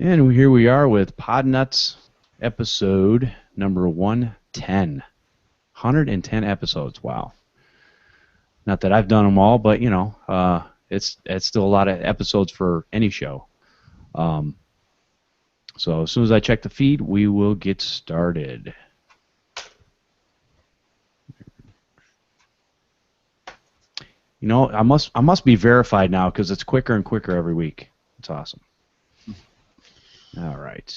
And here we are with Podnutz episode number 110. 110 episodes, wow. Not that I've done them all, but, you know, it's still a lot of episodes for any show. So as soon as I check the feed, we will get started. You know, I must be verified now because it's quicker and quicker every week. It's awesome. All right.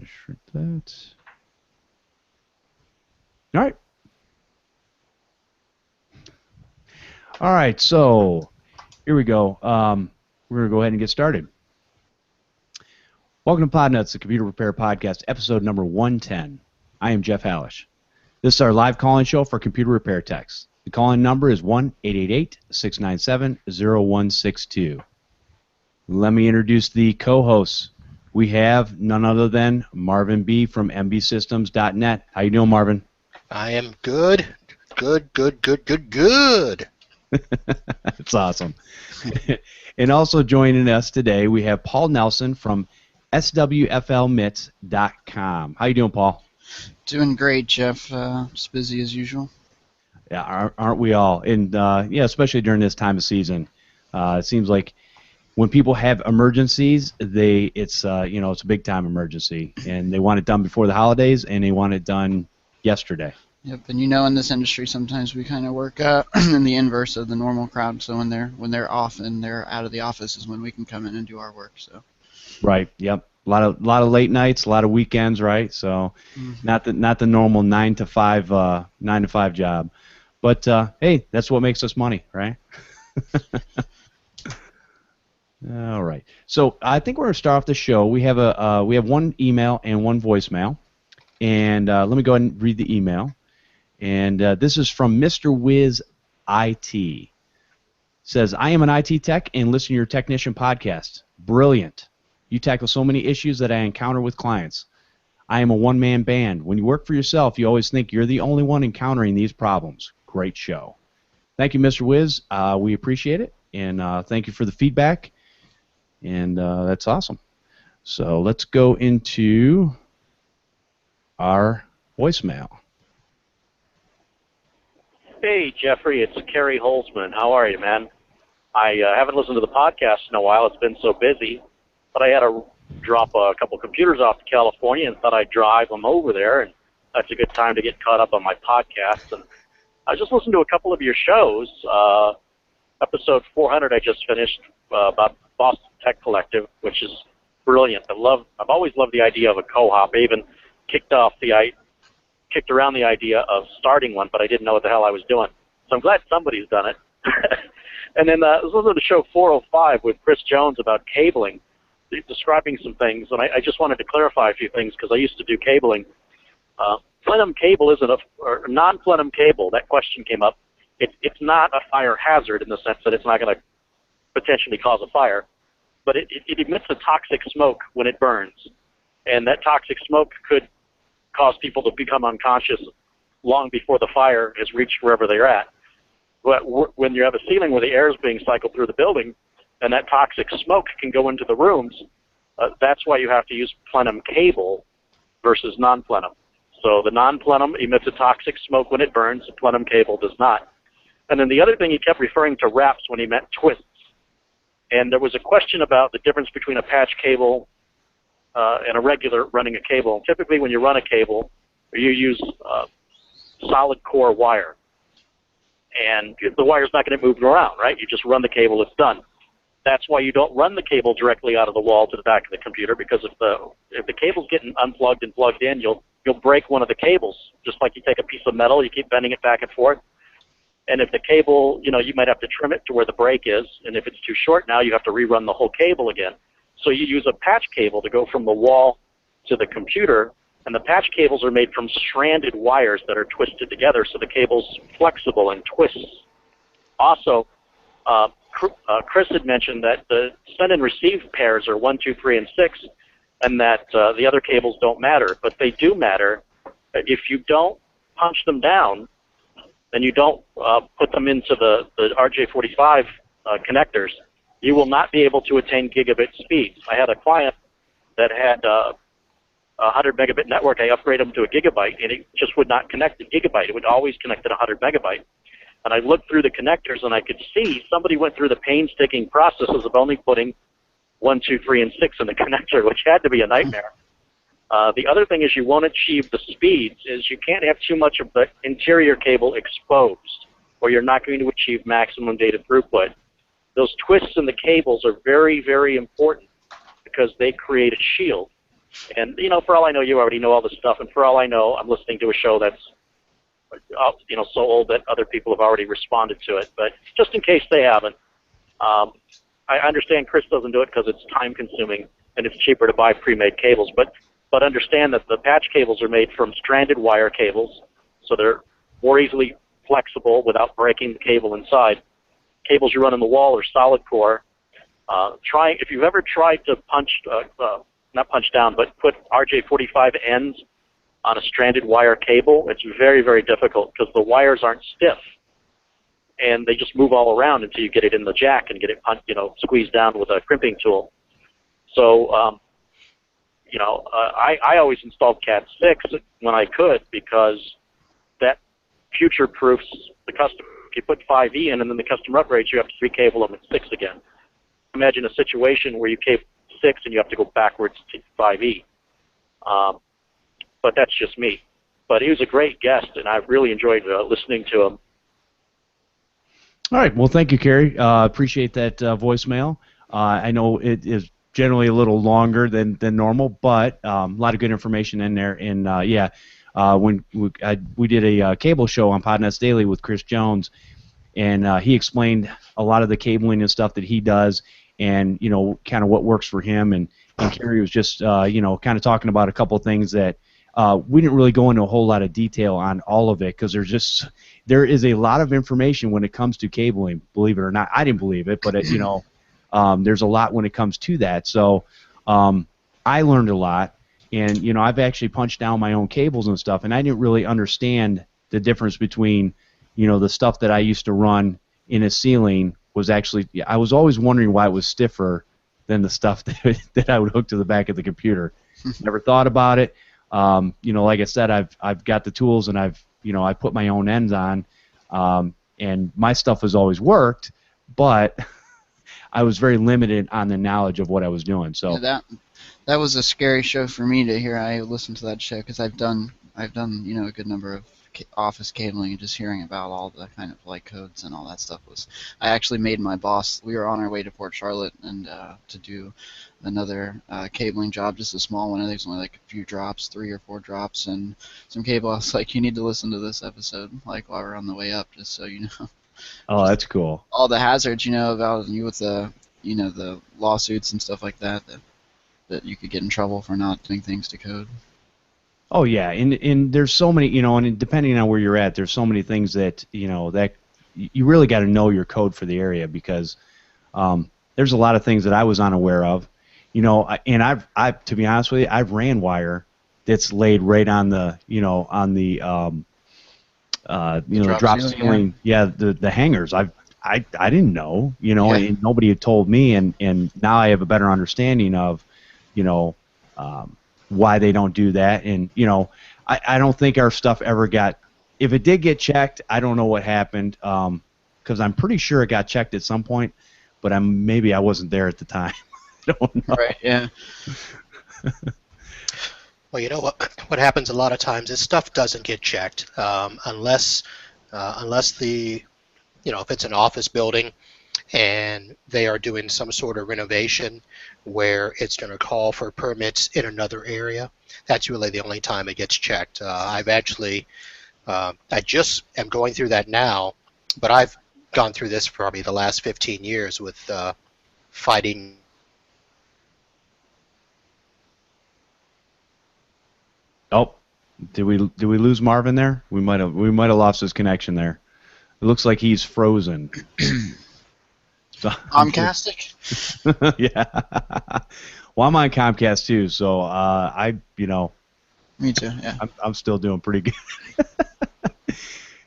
Shrink that. All right. All right, so here we go. We're going to go ahead and get started. Welcome to Podnutz, the Computer Repair Podcast, episode number 110. I am Jeff Halash. This is our live call-in show for computer repair techs. The call-in number is 1-888-697-0162. Let me introduce the co-hosts. We have none other than Marvin Bee from mbsystems.net. How you doing, Marvin? I am good. Good. That's awesome. And also joining us today, we have Paul Nelson from swflmits.com. How you doing, Paul? Doing great, Jeff. Just busy as usual. Yeah, aren't we all? And yeah, especially during this time of season, it seems like when people have emergencies, it's a big time emergency, and they want it done before the holidays, and they want it done yesterday. Yep, and you know, in this industry, sometimes we kind of work in the inverse of the normal crowd. So when they're off and they're out of the office is when we can come in and do our work. So. Right. Yep. A lot of late nights, a lot of weekends, right? So, not the normal 9 to 5 job, but hey, that's what makes us money, right? All right. So I think we're gonna start off the show. We have one email and one voicemail, and let me go ahead and read the email. And this is from Mr. Wiz IT. Says, I am an IT tech and listen to your technician podcast. Brilliant. You tackle so many issues that I encounter with clients. I am a one-man band. When you work for yourself, you always think you're the only one encountering these problems. Great show. Thank you, Mr. Wiz. We appreciate it, and thank you for the feedback. And that's awesome. So let's go into our voicemail. Hey, Jeffrey, it's Kerry Holzman. How are you, man? I haven't listened to the podcast in a while. It's been so busy. But I had to drop a couple computers off to California and thought I'd drive them over there, and that's a good time to get caught up on my podcast. And I just listened to a couple of your shows. Episode 400 I just finished about Boston Tech Collective, which is brilliant. I've always loved the idea of a co-op. I even kicked around the idea of starting one, but I didn't know what the hell I was doing. So I'm glad somebody's done it. And then I was listening to show 405 with Chris Jones about cabling, describing some things, and I just wanted to clarify a few things because I used to do cabling. Plenum cable isn't or non-plenum cable. That question came up. It's not a fire hazard in the sense that it's not going to potentially cause a fire, but it emits a toxic smoke when it burns, and that toxic smoke could cause people to become unconscious long before the fire has reached wherever they're at. But when you have a ceiling where the air is being cycled through the building, and that toxic smoke can go into the rooms, that's why you have to use plenum cable versus non-plenum. So the non-plenum emits a toxic smoke when it burns, the plenum cable does not. And then the other thing, he kept referring to wraps when he meant twists. And there was a question about the difference between a patch cable and a regular running a cable. And typically when you run a cable, you use solid core wire. And the wire's not going to move around, right? You just run the cable, it's done. That's why you don't run the cable directly out of the wall to the back of the computer, because if the cable's getting unplugged and plugged in, you'll break one of the cables. Just like you take a piece of metal, you keep bending it back and forth. And if the cable, you might have to trim it to where the break is, and if it's too short now, you have to rerun the whole cable again. So you use a patch cable to go from the wall to the computer, and the patch cables are made from stranded wires that are twisted together, so the cable's flexible and twists. Also, Chris had mentioned that the send and receive pairs are 1, 2, 3, and 6, and that the other cables don't matter, but they do matter. If you don't punch them down, and you don't put them into the RJ45 connectors, you will not be able to attain gigabit speeds. I had a client that had a 100 megabit network. I upgraded them to a gigabyte, and it just would not connect to gigabite. It would always connect at 100 megabyte. And I looked through the connectors, and I could see somebody went through the painstaking processes of only putting 1, 2, 3, and 6 in the connector, which had to be a nightmare. The other thing is you won't achieve the speeds is you can't have too much of the interior cable exposed, or you're not going to achieve maximum data throughput. Those twists in the cables are very, very important because they create a shield. And, you know, for all I know, you already know all this stuff, and for all I know, I'm listening to a show that's, you know, so old that other people have already responded to it. But just in case they haven't, I understand Chris doesn't do it because it's time-consuming and it's cheaper to buy pre-made cables. But understand that the patch cables are made from stranded wire cables, so they're more easily flexible without breaking the cable inside. Cables you run in the wall are solid core. If you've ever tried to not punch down, but put RJ45 ends on a stranded wire cable, it's very, very difficult because the wires aren't stiff, and they just move all around until you get it in the jack and get it, squeezed down with a crimping tool. So, I always installed Cat 6 when I could because that future-proofs the customer. If you put 5E in and then the customer upgrades, you have to recable them at 6 again. Imagine a situation where you cable 6 and you have to go backwards to 5E. But that's just me. But he was a great guest, and I really enjoyed listening to him. All right. Well, thank you, Kerry. Appreciate that voicemail. I know it is generally a little longer than normal, but a lot of good information in there. And, when we did a cable show on Podnutz Daily with Chris Jones, and he explained a lot of the cabling and stuff that he does and, you know, kind of what works for him. And Kerry was just, kind of talking about a couple of things that we didn't really go into a whole lot of detail on all of it because there is a lot of information when it comes to cabling, believe it or not. I didn't believe it, but, there's a lot when it comes to that. So I learned a lot, and, you know, I've actually punched down my own cables and stuff, and I didn't really understand the difference between, you know, the stuff that I used to run in a ceiling was actually, I was always wondering why it was stiffer than the stuff that I would hook to the back of the computer. Never thought about it. Like I said, I've got the tools, and I put my own ends on, and my stuff has always worked, but I was very limited on the knowledge of what I was doing. So yeah, that was a scary show for me to hear. I listened to that show because I've done a good number of office cabling, and just hearing about all the kind of like codes and all that stuff I actually made my boss. We were on our way to Port Charlotte and to do another cabling job, just a small one. I think it's only like a few drops, 3 or 4 drops, and some cable. I was like, you need to listen to this episode, like while we're on the way up, just so you know. Oh, that's cool. All the hazards, about you with the, the lawsuits and stuff like that you could get in trouble for not doing things to code. Oh yeah, and there's so many, and depending on where you're at, there's so many things that that you really got to know your code for the area because there's a lot of things that I was unaware of, and I've to be honest with you, I've ran wire that's laid right on the the drop ceiling, the hangers. I didn't know, and nobody had told me, and now I have a better understanding of, why they don't do that, and I don't think our stuff ever got. If it did get checked, I don't know what happened, because I'm pretty sure it got checked at some point, but maybe I wasn't there at the time. I don't know. Right. Yeah. Well, you know what happens a lot of times is stuff doesn't get checked unless the if it's an office building and they are doing some sort of renovation where it's going to call for permits in another area. That's really the only time it gets checked. I've actually I just am going through that now, but I've gone through this for probably the last 15 years with fighting. Oh, did we lose Marvin there? We might have lost his connection there. It looks like he's frozen. Comcastic? Yeah. Well, I'm on Comcast too, so Me too. Yeah. I'm still doing pretty good.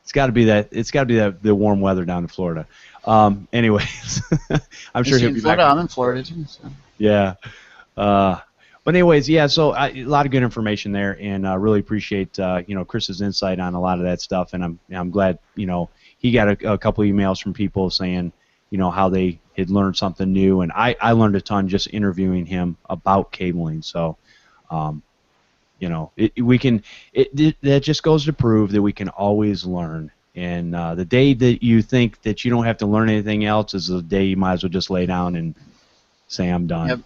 It's got to be that. It's got to be that the warm weather down in Florida. Anyways, I'm sure Is he he'll in be Florida? back. I'm in Florida too. So. Yeah. But anyways, yeah. So a lot of good information there, and really appreciate Chris's insight on a lot of that stuff. And I'm glad he got a couple emails from people saying how they had learned something new, and I learned a ton just interviewing him about cabling. So. That just goes to prove that we can always learn. And the day that you think that you don't have to learn anything else is the day you might as well just lay down and say, I'm done. Yep.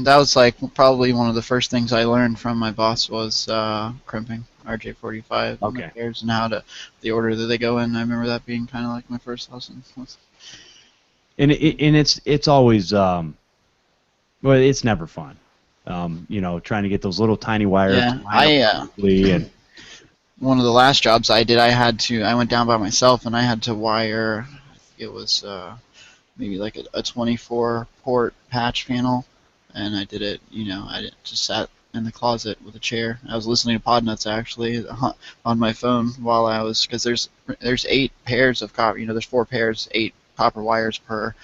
That was like probably one of the first things I learned from my boss was crimping Rj45 and the pairs and how to the order that they go in. I remember that being kind of like my first lesson. And it's always it's never fun. Trying to get those little tiny wires. Yeah, and one of the last jobs I did, I went down by myself and I had to wire. It was maybe like a 24 port patch panel, and I did it. I just sat in the closet with a chair. I was listening to Podnutz actually on my phone while I was, because there's 8 pairs of copper. There's 4 pairs, 8 copper wires per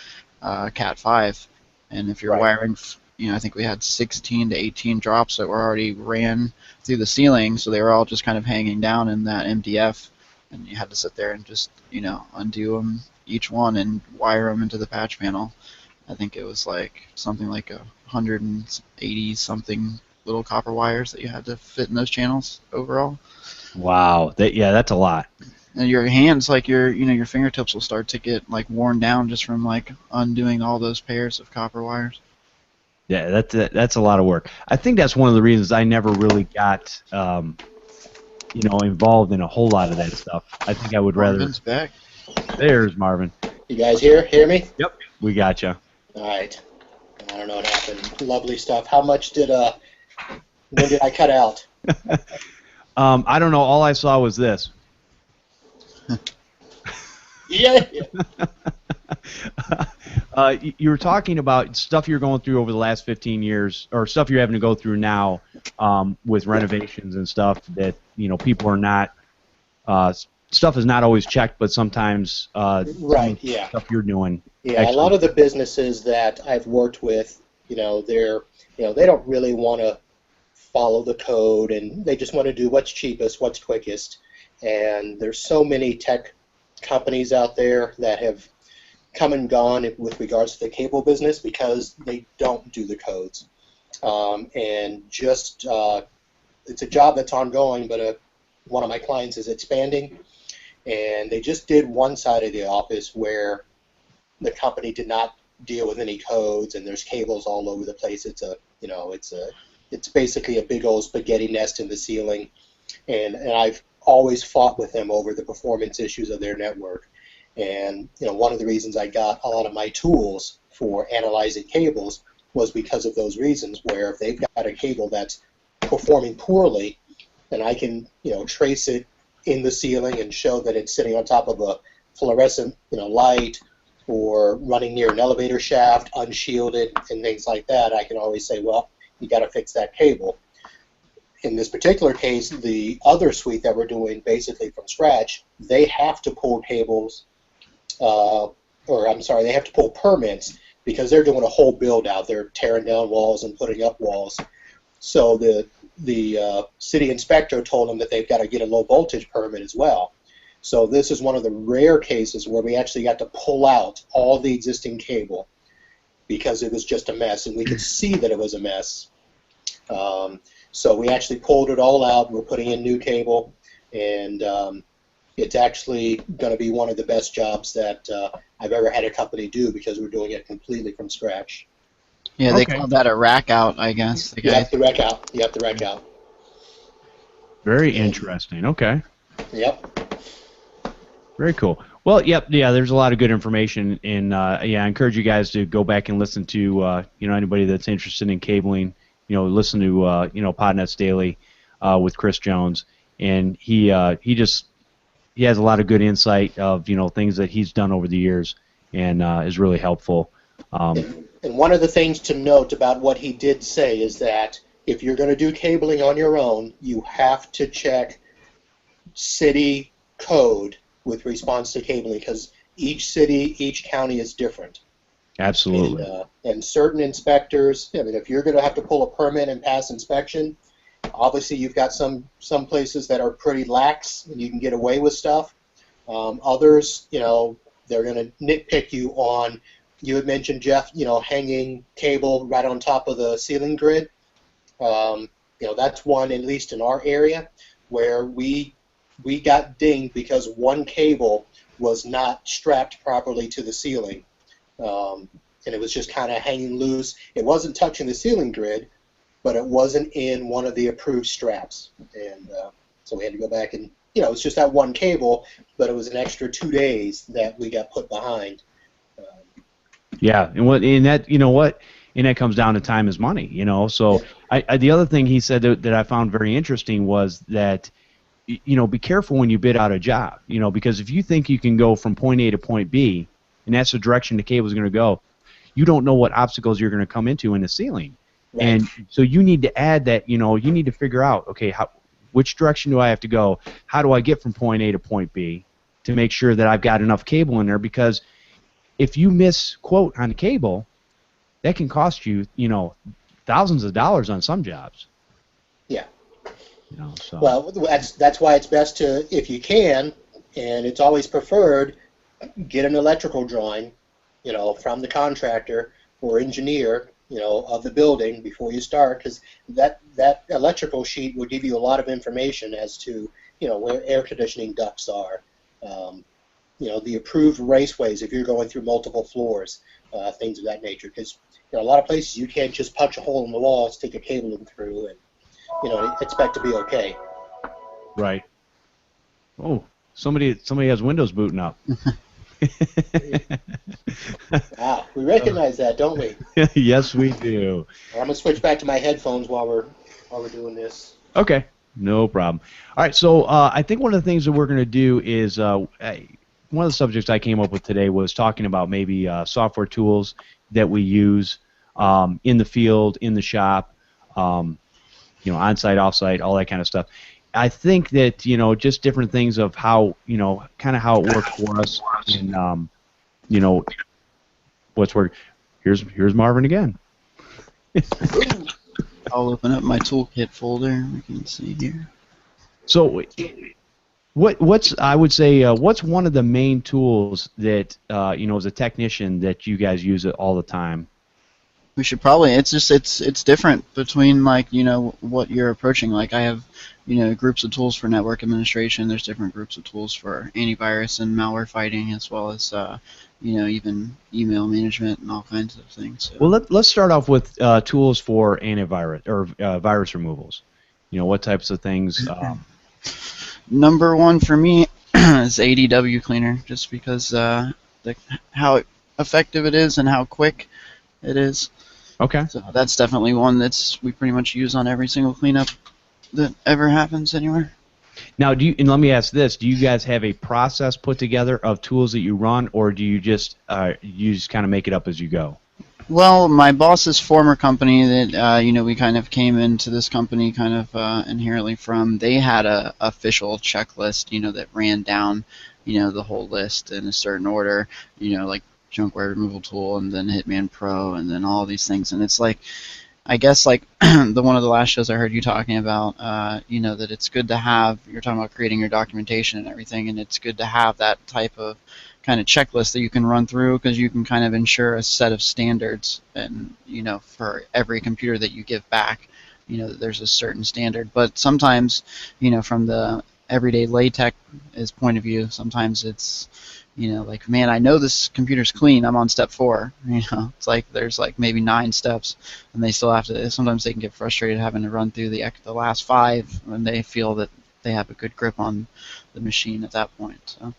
Cat 5, and if you're wiring. I think we had 16 to 18 drops that were already ran through the ceiling, so they were all just kind of hanging down in that MDF, and you had to sit there and just, undo them, each one, and wire them into the patch panel. I think it was like something like 180-something little copper wires that you had to fit in those channels overall. Wow, that's a lot. And your hands, like your fingertips will start to get like worn down just from like undoing all those pairs of copper wires. Yeah, that's a lot of work. I think that's one of the reasons I never really got, involved in a whole lot of that stuff. I think I would rather. Marvin's back. There's Marvin. You guys hear me? Yep, we got you. All right. I don't know what happened. Lovely stuff. How much when did I cut out? I don't know. All I saw was this. Yeah. You were talking about stuff you're going through over the last 15 years, or stuff you're having to go through now with renovations and stuff that people are not. Stuff is not always checked, but sometimes stuff you're doing. Yeah, actually. A lot of the businesses that I've worked with, they don't really want to follow the code, and they just want to do what's cheapest, what's quickest. And there's so many tech companies out there that have come and gone with regards to the cable business because they don't do the codes. And just it's a job that's ongoing, but one of my clients is expanding, and they just did one side of the office where the company did not deal with any codes, and there's cables all over the place. It's basically a big old spaghetti nest in the ceiling, and I've always fought with them over the performance issues of their network. And one of the reasons I got a lot of my tools for analyzing cables was because of those reasons, where if they've got a cable that's performing poorly, then I can trace it in the ceiling and show that it's sitting on top of a fluorescent light or running near an elevator shaft, unshielded, and things like that. I can always say, well, you got to fix that cable. In this particular case, the other suite that we're doing basically from scratch, they have to pull cables, they have to pull permits because they're doing a whole build out. They're tearing down walls and putting up walls. So the city inspector told them that they've got to get a low voltage permit as well. So this is one of the rare cases where we actually got to pull out all the existing cable because it was just a mess, and we could see that it was a mess. So we actually pulled it all out. We're putting in new cable, and it's actually going to be one of the best jobs that I've ever had a company do because we're doing it completely from scratch. Yeah, they call that a rack out, I guess. Yep, the rack out. Yep, the rack out. Very interesting. Okay. Yep. Very cool. Well, there's a lot of good information, and I encourage you guys to go back and listen to anybody that's interested in cabling. Listen to Podnutz Daily with Chris Jones, and he has a lot of good insight of things that he's done over the years, and is really helpful. And one of the things to note about what he did say is that if you're going to do cabling on your own, you have to check city code with response to cabling, because each city, each county is different. Absolutely. And certain inspectors, I mean, if you're going to have to pull a permit and pass inspection, obviously you've got some places that are pretty lax and you can get away with stuff. Others, you know, they're going to nitpick you on, you had mentioned, Jeff, you know, hanging cable right on top of the ceiling grid. You know, that's one, at least in our area, where we got dinged because one cable was not strapped properly to the ceiling. And it was just kind of hanging loose. It wasn't touching the ceiling grid, but it wasn't in one of the approved straps. And so we had to go back and, you know, it's just that one cable, but it was an extra 2 days that we got put behind. Yeah, and that, you know what, and that comes down to time is money, you know. So the other thing he said that I found very interesting was that, you know, be careful when you bid out a job, you know, because if you think you can go from point A to point B, and that's the direction the cable is going to go, you don't know what obstacles you're going to come into in the ceiling. Right. And so you need to add that, you know, you need to figure out, okay, which direction do I have to go? How do I get from point A to point B to make sure that I've got enough cable in there? Because if you misquote on the cable, that can cost you, you know, thousands of dollars on some jobs. Yeah. You know, so. Well, that's why it's best to, if you can, and it's always preferred, get an electrical drawing, you know, from the contractor or engineer, you know, of the building before you start, because that electrical sheet will give you a lot of information as to, you know, where air conditioning ducts are, you know, the approved raceways if you're going through multiple floors, things of that nature. Because, you know, a lot of places you can't just punch a hole in the wall, stick a cable in through, and, you know, expect to be okay. Right. Oh, somebody has Windows booting up. Wow, we recognize that, don't we? Yes, we do. I'm gonna switch back to my headphones while we're doing this. Okay, no problem. All right, so I think one of the things that we're going to do is one of the subjects I came up with today was talking about maybe software tools that we use in the field, in the shop, you know, on-site, off-site, all that kind of stuff. I think that, you know, just different things of how, you know, kind of how it works for us, and you know, what's work. Here's Marvin again. I'll open up my toolkit folder. We can see here. So, what's I would say what's one of the main tools that you know, as a technician, that you guys use it all the time? We should probably, it's different between, like, you know, what you're approaching. Like, I have, you know, groups of tools for network administration. There's different groups of tools for antivirus and malware fighting, as well as you know, even email management and all kinds of things. So. Well, let's start off with tools for antivirus or virus removals. You know, what types of things? Number one for me is ADW Cleaner, just because how effective it is and how quick it is. Okay. So that's definitely one we pretty much use on every single cleanup that ever happens anywhere. Now, and let me ask this: do you guys have a process put together of tools that you run, or do you just kind of make it up as you go? Well, my boss's former company that you know, we kind of came into this company kind of inherently from, they had a official checklist, you know, that ran down, you know, the whole list in a certain order, you know, like junkware removal tool, and then Hitman Pro, and then all these things. And it's like, I guess, like one of the last shows I heard you talking about, you know, that it's good to have, you're talking about creating your documentation and everything, and it's good to have that type of kind of checklist that you can run through, because you can kind of ensure a set of standards, and, you know, for every computer that you give back, you know, there's a certain standard. But sometimes, you know, from the everyday lay tech's point of view, sometimes it's, you know, like, man, I know this computer's clean, I'm on step 4. You know, it's like there's like maybe 9 steps, and they still have to, sometimes they can get frustrated having to run through the last 5 when they feel that they have a good grip on the machine at that point. So.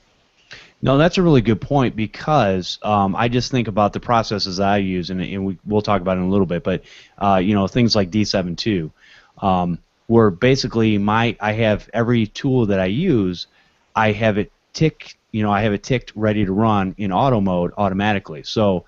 No, that's a really good point, because I just think about the processes I use, and we'll talk about it in a little bit, but you know, things like D72, where basically I have every tool that I use, I have it ticked. You know, I have it ticked ready to run in auto mode automatically. So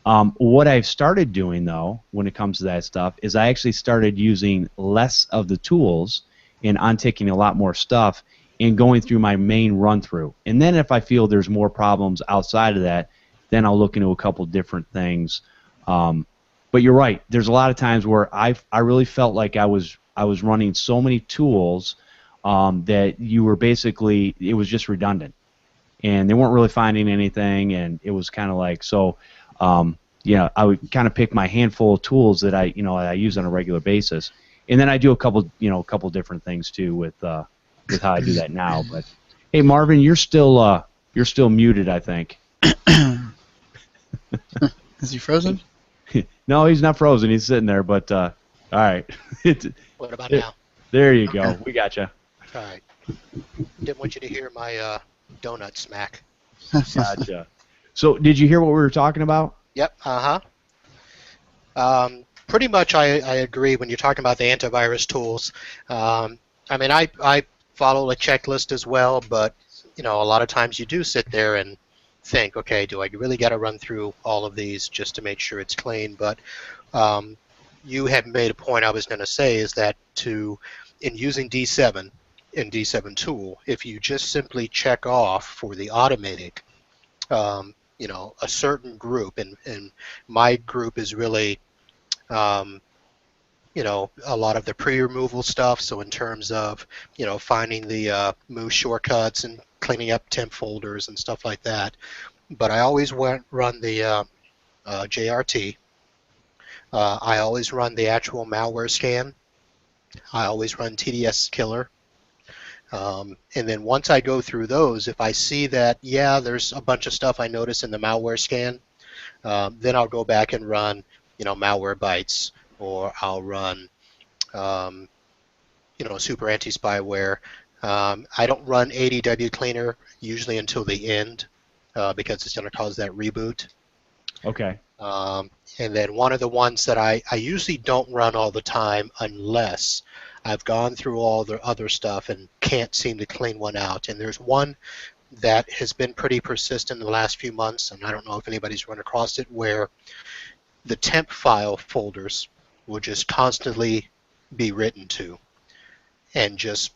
what I've started doing, though, when it comes to that stuff, is I actually started using less of the tools and unticking a lot more stuff and going through my main run through. And then if I feel there's more problems outside of that, then I'll look into a couple different things. But you're right. There's a lot of times where I really felt like I was running so many tools that you were basically, it was just redundant, and they weren't really finding anything, and it was kind of like, so yeah, I would kind of pick my handful of tools that I use on a regular basis, and then I do a couple different things too with how I do that now. But hey, Marvin, you're still muted, I think. Is he frozen? No, he's not frozen. He's sitting there. But all right. What about now? There you go. We got you. All right. Didn't want you to hear my donut smack. Gotcha. So, did you hear what we were talking about? Yep. Pretty much, I agree when you're talking about the antivirus tools. I mean, I follow a checklist as well, but a lot of times you do sit there and think, okay, do I really got to run through all of these just to make sure it's clean? But you had made a point I was going to say is that in using D7 in D7 tool, if you just simply check off for the automatic, a certain group, and my group is really, a lot of the pre-removal stuff. So in terms of, finding the move shortcuts and cleaning up temp folders and stuff like that. But I always run the JRT. I always run the actual malware scan. I always run TDS killer. And then once I go through those, if I see that, yeah, there's a bunch of stuff I notice in the malware scan, then I'll go back and run, malware bytes, or I'll run, super anti-spyware. I don't run ADW cleaner usually until the end because it's going to cause that reboot. Okay. And then one of the ones that I usually don't run all the time unless I've gone through all the other stuff and can't seem to clean one out. And there's one that has been pretty persistent in the last few months, and I don't know if anybody's run across it, where the temp file folders will just constantly be written to and just,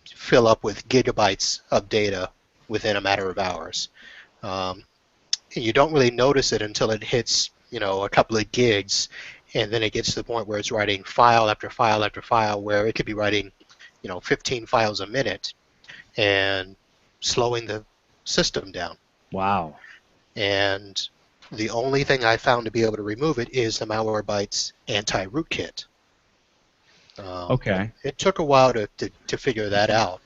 fill up with gigabytes of data within a matter of hours. You don't really notice it until it hits, a couple of gigs, and then it gets to the point where it's writing file after file after file, where it could be writing, 15 files a minute and slowing the system down. Wow. And the only thing I found to be able to remove it is the Malwarebytes anti-rootkit. Okay. It took a while to figure that out.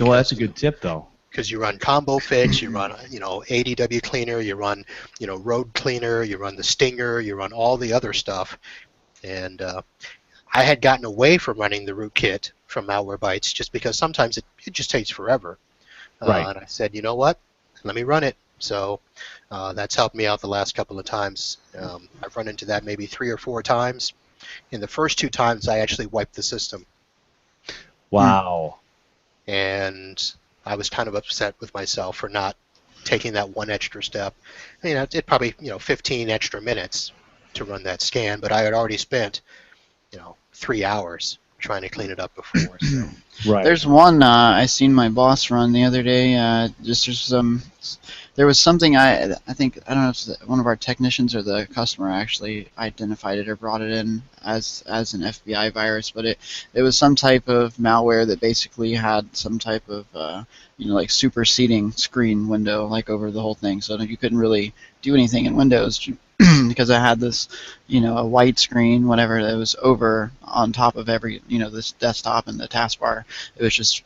Well, that's a good tip, though. Because you run combo fix, you run ADW cleaner, you run road cleaner, you run the stinger, you run all the other stuff, and I had gotten away from running the rootkit from Malwarebytes just because sometimes it just takes forever. Right. And I said, you know what, let me run it. So that's helped me out the last couple of times. I've run into that maybe 3 or 4 times. In the first 2 times, I actually wiped the system. Wow. And I was kind of upset with myself for not taking that one extra step. It probably 15 extra minutes to run that scan, but I had already spent 3 hours trying to clean it up before. So. Right. There's one I seen my boss run the other day. There was something I think, I don't know if it's one of our technicians or the customer actually identified it or brought it in as an FBI virus, but it was some type of malware that basically had some type of like superseding screen window like over the whole thing, so you couldn't really do anything in Windows because I had this a white screen, whatever, that was over on top of every this desktop and the taskbar. It was just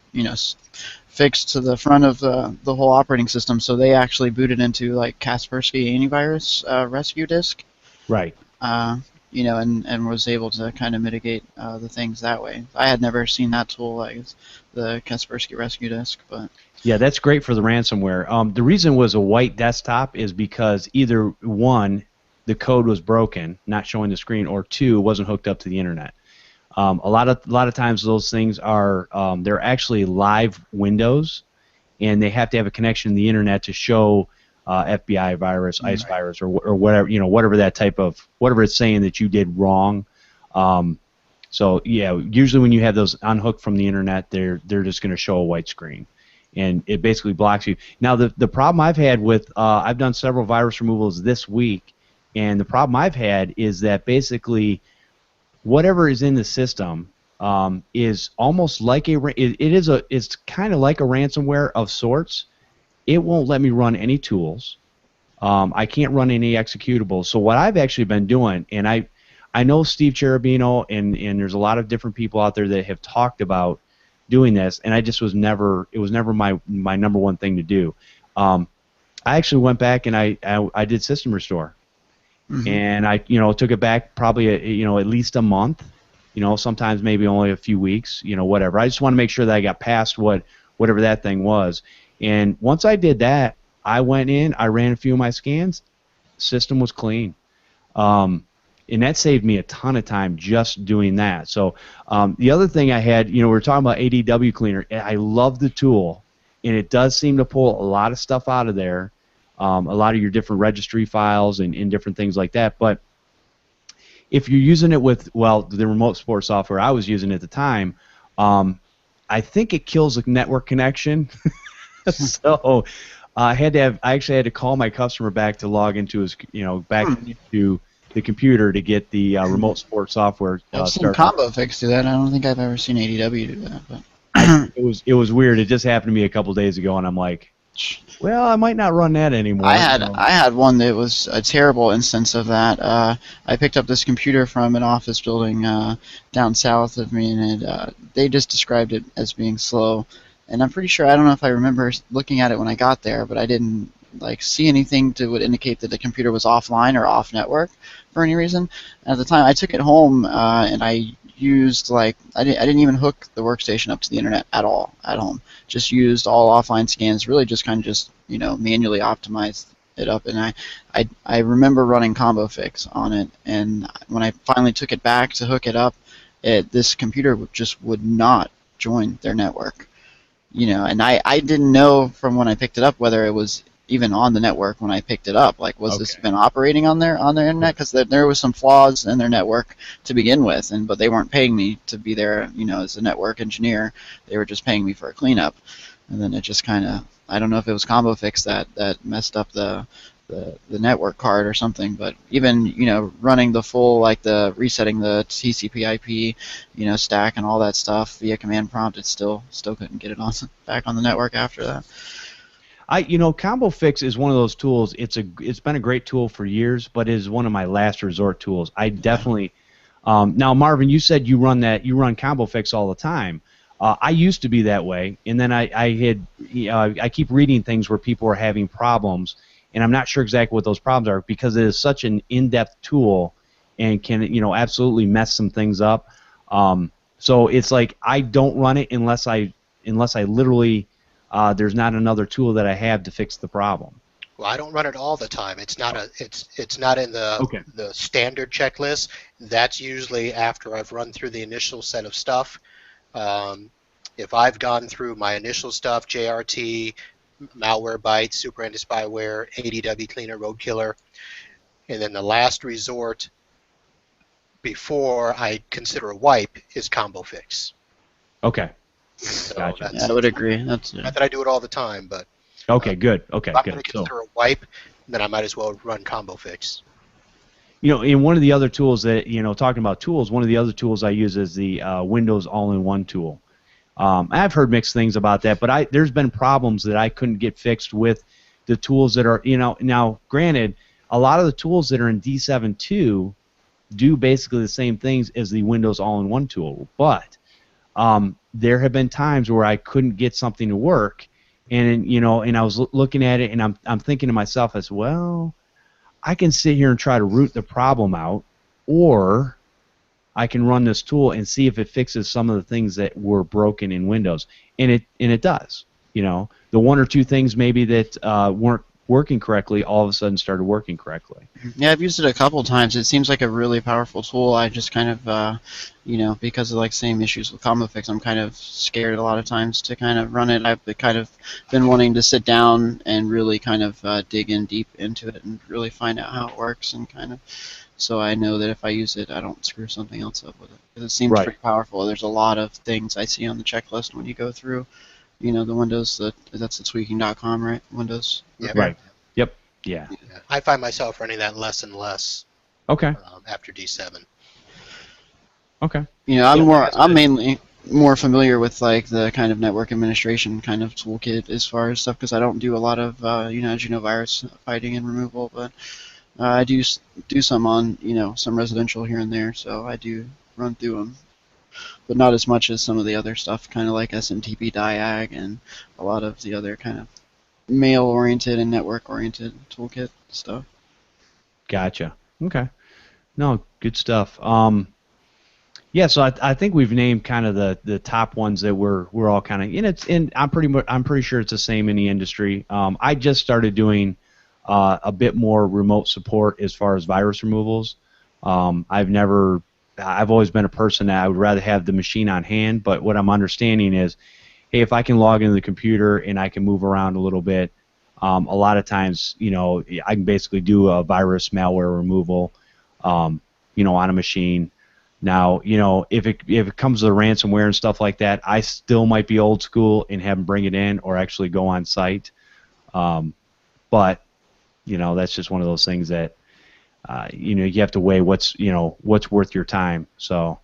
fixed to the front of the whole operating system, so they actually booted into like Kaspersky antivirus rescue disk. Right. And was able to kind of mitigate the things that way. I had never seen that tool, like the Kaspersky rescue disk, but yeah, that's great for the ransomware. The reason was a white desktop is because either one, the code was broken, not showing the screen, or 2, it wasn't hooked up to the internet. A lot of times those things are they're actually live windows, and they have to have a connection to the internet to show FBI virus, ICE virus, or whatever whatever that type of whatever it's saying that you did wrong. So yeah, usually when you have those unhooked from the internet, they're just going to show a white screen, and it basically blocks you. Now the problem I've had with I've done several virus removals this week, and the problem I've had is that basically whatever is in the system is almost like it's kind of like a ransomware of sorts. It won't let me run any tools. I can't run any executables. So what I've actually been doing, and I know Steve Cherubino, and there's a lot of different people out there that have talked about doing this, and it was never my number one thing to do. I actually went back and I did system restore, and I took it back probably at least a month, sometimes maybe only a few weeks, whatever. I just want to make sure that I got past whatever that thing was, and once I did that, I went in, I ran a few of my scans, system was clean. And that saved me a ton of time just doing that. So the other thing I had, we were talking about ADW Cleaner. I love the tool, and it does seem to pull a lot of stuff out of there, a lot of your different registry files and different things like that. But if you're using it with, the remote support software I was using at the time, I think it kills the network connection. So I actually had to call my customer back to log into his, into the computer to get the remote support software I've seen started. Combo Fix do that. I don't think I've ever seen ADW do that. But It was weird. It just happened to me a couple days ago, and I'm like, well, I might not run that anymore. I had one that was a terrible instance of that. I picked up this computer from an office building down south of me, and they just described it as being slow. And I'm pretty sure, I don't know if I remember looking at it when I got there, but I didn't see anything that would indicate that the computer was offline or off network for any reason. At the time, I took it home and I used I didn't even hook the workstation up to the internet at all at home. Just used all offline scans. Really, just kind of manually optimized it up. And I remember running Combo Fix on it. And when I finally took it back to hook it up, this computer just would not join their network. And I didn't know from when I picked it up whether it was even on the network when I picked it up. Was this been operating on their internet? Because there was some flaws in their network to begin with, but they weren't paying me to be there, as a network engineer. They were just paying me for a cleanup, and then it just kind of, I don't know if it was Combo Fix that messed up the network card or something. But even running the full the resetting the TCP/IP stack and all that stuff via command prompt, it still couldn't get it back on the network after that. Combo Fix is one of those tools. It's been a great tool for years, but it is one of my last resort tools. I definitely. Now, Marvin, you said you run Combo Fix all the time. I used to be that way, and then I keep reading things where people are having problems, and I'm not sure exactly what those problems are because it is such an in-depth tool and can absolutely mess some things up. So it's I don't run it unless I literally. There's not another tool that I have to fix the problem. Well, I don't run it all the time. It's not in the standard checklist. That's usually after I've run through the initial set of stuff. If I've gone through my initial stuff, JRT, Malwarebytes, Super Anti-Spyware, ADW Cleaner, Roadkiller, and then the last resort before I consider a wipe is Combo Fix. Okay. So gotcha. Yeah, I would agree. That's not that I do it all the time, but okay, good. Okay, if I'm good. going to consider a wipe, then I might as well run Combo Fix. In one of the other tools that talking about tools, one of the other tools I use is the Windows All-in-One tool. I've heard mixed things about that, but there's been problems that I couldn't get fixed with the tools that are Now, granted, a lot of the tools that are in D7.2 do basically the same things as the Windows All-in-One tool, but there have been times where I couldn't get something to work, and I was looking at it, and I'm thinking to myself as well, I can sit here and try to root the problem out, or I can run this tool and see if it fixes some of the things that were broken in Windows, and it does. The one or two things maybe that weren't working correctly all of a sudden started working correctly. Yeah, I've used it a couple times. It seems like a really powerful tool. I just kind of, because of like same issues with combo fix, I'm kind of scared a lot of times to kind of run it. I've kind of been wanting to sit down and really kind of dig in deep into it and really find out how it works and kind of, so I know that if I use it, I don't screw something else up with it. 'Cause it seems Right. pretty powerful. There's a lot of things I see on the checklist when you go through, the Windows. That's the tweaking.com, right? Windows. Yeah. Right. Yep. Yeah. Yeah. I find myself running that less and less Okay. after D7. Okay. I'm mainly more familiar with like the kind of network administration kind of toolkit as far as stuff because I don't do a lot of as you know virus fighting and removal, but I do do some on some residential here and there, so I do run through them, but not as much as some of the other stuff, kind of like SMTP diag and a lot of the other kind of mail oriented and network oriented toolkit stuff. Gotcha. Okay. No, good stuff. Yeah, so I think we've named kind of the top ones that we're all kind of I'm pretty sure it's the same in the industry. I just started doing a bit more remote support as far as virus removals. I've always been a person that I would rather have the machine on hand, but what I'm understanding is, hey, if I can log into the computer and I can move around a little bit, a lot of times, I can basically do a virus malware removal, on a machine. Now, if it comes to the ransomware and stuff like that, I still might be old school and have them bring it in or actually go on site. But, that's just one of those things that, you have to weigh what's worth your time. So,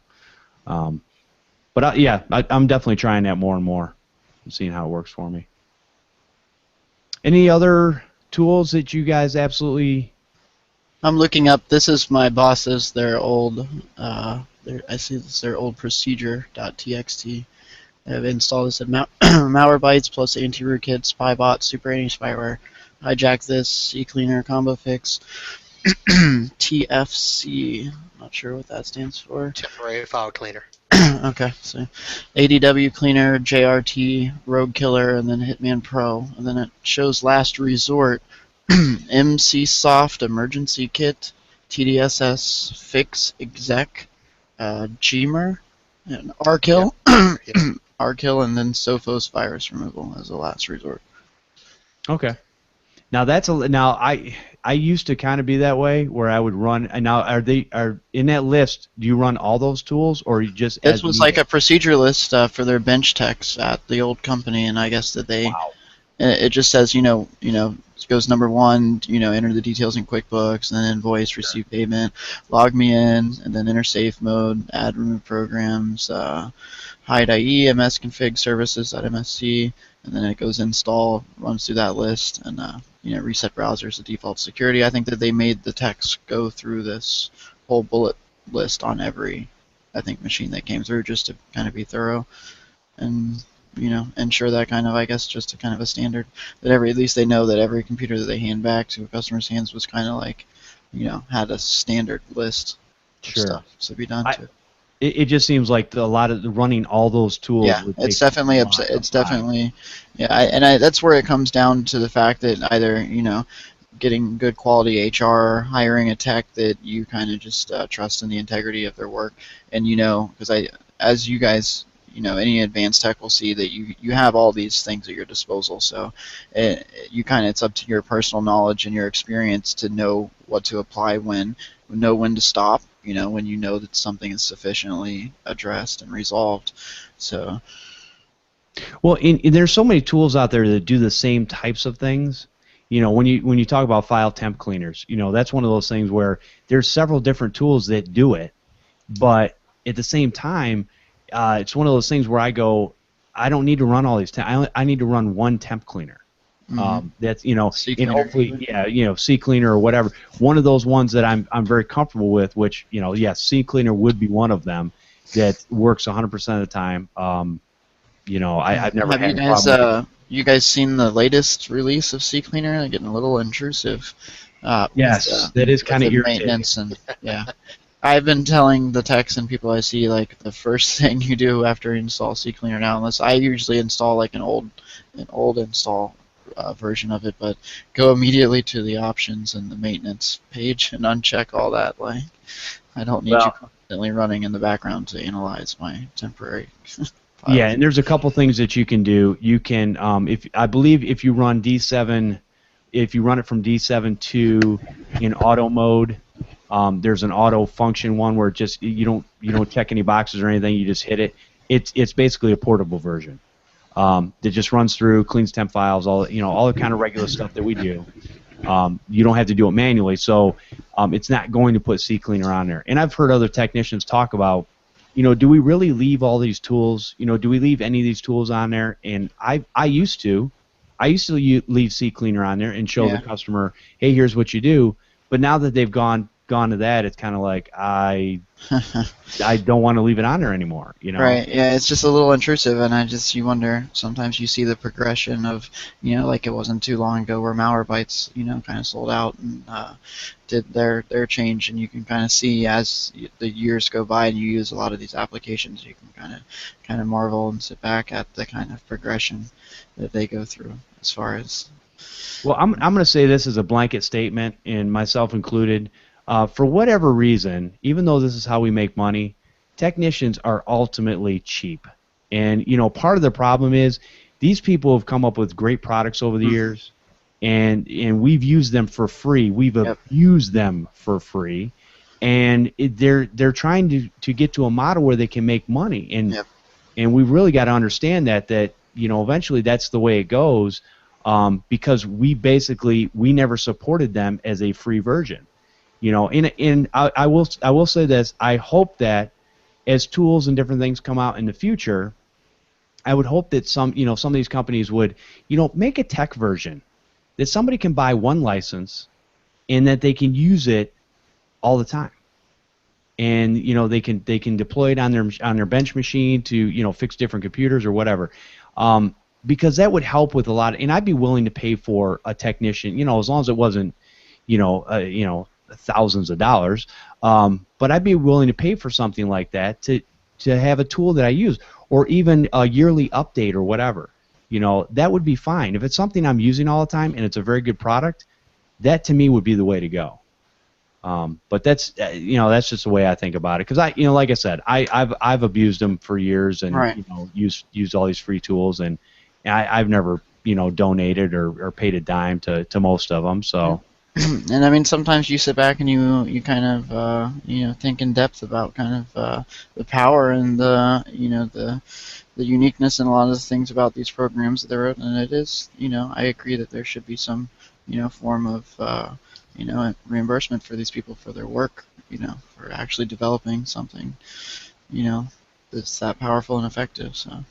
I'm definitely trying that more and more and seeing how it works for me. Any other tools that you guys absolutely... I'm looking up. This is my boss's. Their old. I see this is their old procedure.txt. I've installed this at Malwarebytes plus anti-rootkit, spybot, super anti-spyware, hijack this, CCleaner, combo fix, TFC. Not sure what that stands for. Temporary file cleaner. Okay, so ADW cleaner, JRT, rogue killer, and then Hitman Pro, and then it shows last resort. MC Soft Emergency Kit, TDSS Fix Exec, Gmer, and Rkill, Rkill, and then Sophos Virus Removal as a last resort. Okay. Now I used to kind of be that way where I would run. And now are in that list? Do you run all those tools or you just? This was like a procedure list for their bench techs at the old company, and I guess that they. Wow. It just says it goes number 1, enter the details in QuickBooks, and then invoice, receive payment, log me in, and then enter safe mode, add remove programs, hide IE, MS config services.msc, and then it goes install, runs through that list, and reset browsers to default security. I think that they made the techs go through this whole bullet list on every, machine that came through just to kind of be thorough, and ensure that kind of, I guess, just a kind of a standard that at least they know that every computer that they hand back to a customer's hands was kind of like, had a standard list of stuff to be done to. It just seems like a lot of running all those tools. Yeah, it's definitely that's where it comes down to the fact that either getting good quality HR, hiring a tech that you kind of just trust in the integrity of their work, and because as you guys. Any advanced tech will see that you have all these things at your disposal. So it's up to your personal knowledge and your experience to know what to apply know when to stop, when you know that something is sufficiently addressed and resolved. So. Well, there's so many tools out there that do the same types of things. When you talk about file temp cleaners, that's one of those things where there's several different tools that do it, but at the same time, it's one of those things where I go, I don't need to run all these. I need to run one temp cleaner. Mm-hmm. That's and hopefully, CCleaner or whatever. One of those ones that I'm very comfortable with, which CCleaner would be one of them that works 100% of the time. I've never had a problem. You guys seen the latest release of CCleaner? They're getting a little intrusive. Yes, that is kind of irritating. Maintenance and yeah. I've been telling the techs and people I see, like, the first thing you do after you install CCleaner now, unless I usually install like an old install version of it, but go immediately to the options and the maintenance page and uncheck all that. Like, I don't need you constantly running in the background to analyze my temporary files. Yeah, and there's a couple things that you can do. You can, I believe if you run D7, if you run it from D7 to in auto mode, there's an auto function one where just you don't check any boxes or anything. You just hit it. It's basically a portable version that just runs through, cleans temp files, all the kind of regular stuff that we do. You don't have to do it manually, so it's not going to put CCleaner on there. And I've heard other technicians talk about, do we really leave all these tools? Do we leave any of these tools on there? And I used to leave CCleaner on there and show the customer, hey, here's what you do. But now that they've gone to that, it's kind of like I don't want to leave it on there anymore. Right. Yeah, it's just a little intrusive, and you wonder. Sometimes you see the progression of, like it wasn't too long ago where Malwarebytes, kind of sold out and did their change, and you can kind of see as the years go by and you use a lot of these applications, you can kind of marvel and sit back at the kind of progression that they go through as far as. Well, I'm going to say this as a blanket statement, and myself included. For whatever reason, even though this is how we make money, technicians are ultimately cheap. And, part of the problem is these people have come up with great products over the years, and we've used them for free. We've abused them for free, and they're trying to get to a model where they can make money. And we've really got to understand that eventually that's the way it goes, because we never supported them as a free version. And I will say this. I hope that as tools and different things come out in the future, I would hope that some of these companies would, make a tech version that somebody can buy one license and that they can use it all the time. And they can deploy it on their bench machine to fix different computers or whatever. Because that would help with a lot. And I'd be willing to pay for a technician, as long as it wasn't, thousands of dollars, but I'd be willing to pay for something like that to have a tool that I use, or even a yearly update or whatever. That would be fine. If it's something I'm using all the time and it's a very good product, that to me would be the way to go. But that's that's just the way I think about it, because like I said, I've abused them for years and used all these free tools, and I've never donated or paid a dime to most of them. So. And I mean, sometimes you sit back and you kind of think in depth about kind of the power and the uniqueness and a lot of the things about these programs that they wrote. And it is, I agree that there should be some form of reimbursement for these people for their work, for actually developing something that's that powerful and effective. So.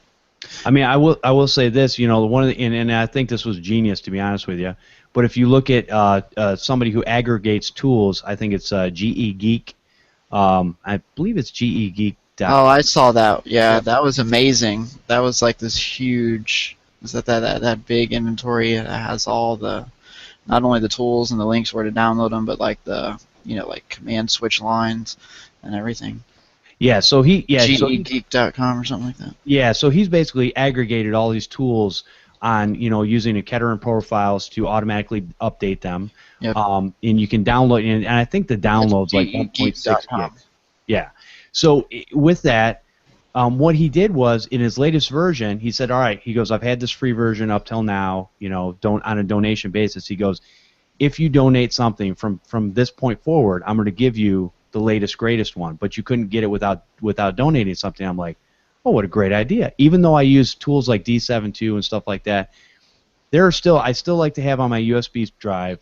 I mean, I will say this, one of the, and I think this was genius, to be honest with you. But if you look at somebody who aggregates tools, I think it's GE Geek. I believe it's GE Geek. Oh, I saw that. Yeah, that was amazing. That was like this huge. Was that big inventory that has all the, not only the tools and the links where to download them, but like the like command switch lines and everything. Yeah. So GEgeek.com or something like that. Yeah. So he's basically aggregated all these tools on using a Keter and profiles to automatically update them. Yep. And you can download, and I think the download's like 1.6 gigs. Yeah. So with that, what he did was, in his latest version, he said, all right, he goes, I've had this free version up till now, on a donation basis. He goes, if you donate something from this point forward, I'm going to give you the latest, greatest one. But you couldn't get it without donating something. I'm like, oh, what a great idea. Even though I use tools like D7.2 and stuff like that, I still like to have on my USB drive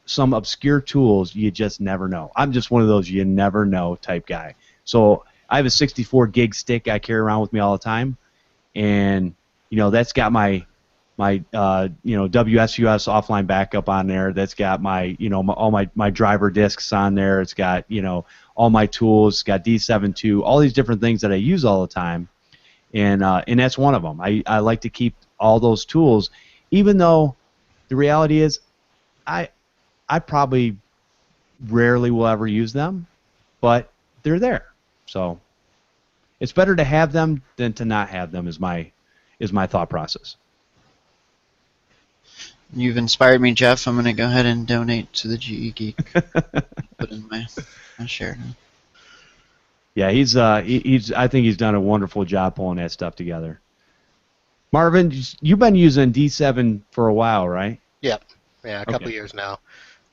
some obscure tools you just never know. I'm just one of those you never know type guy. So I have a 64 gig stick I carry around with me all the time, and that's got my WSUS offline backup on there. That's got my all my driver disks on there. It's got all my tools. It's got D7.2, all these different things that I use all the time, and that's one of them. I like to keep all those tools, even though the reality is I probably rarely will ever use them, but they're there. So it's better to have them than to not have them, is my thought process. You've inspired me, Jeff. I'm going to go ahead and donate to the GE Geek. Put in my share now. Yeah, he's I think he's done a wonderful job pulling that stuff together. Marvin, you've been using D7 for a while, right? Yep. Yeah, a couple Okay. years now.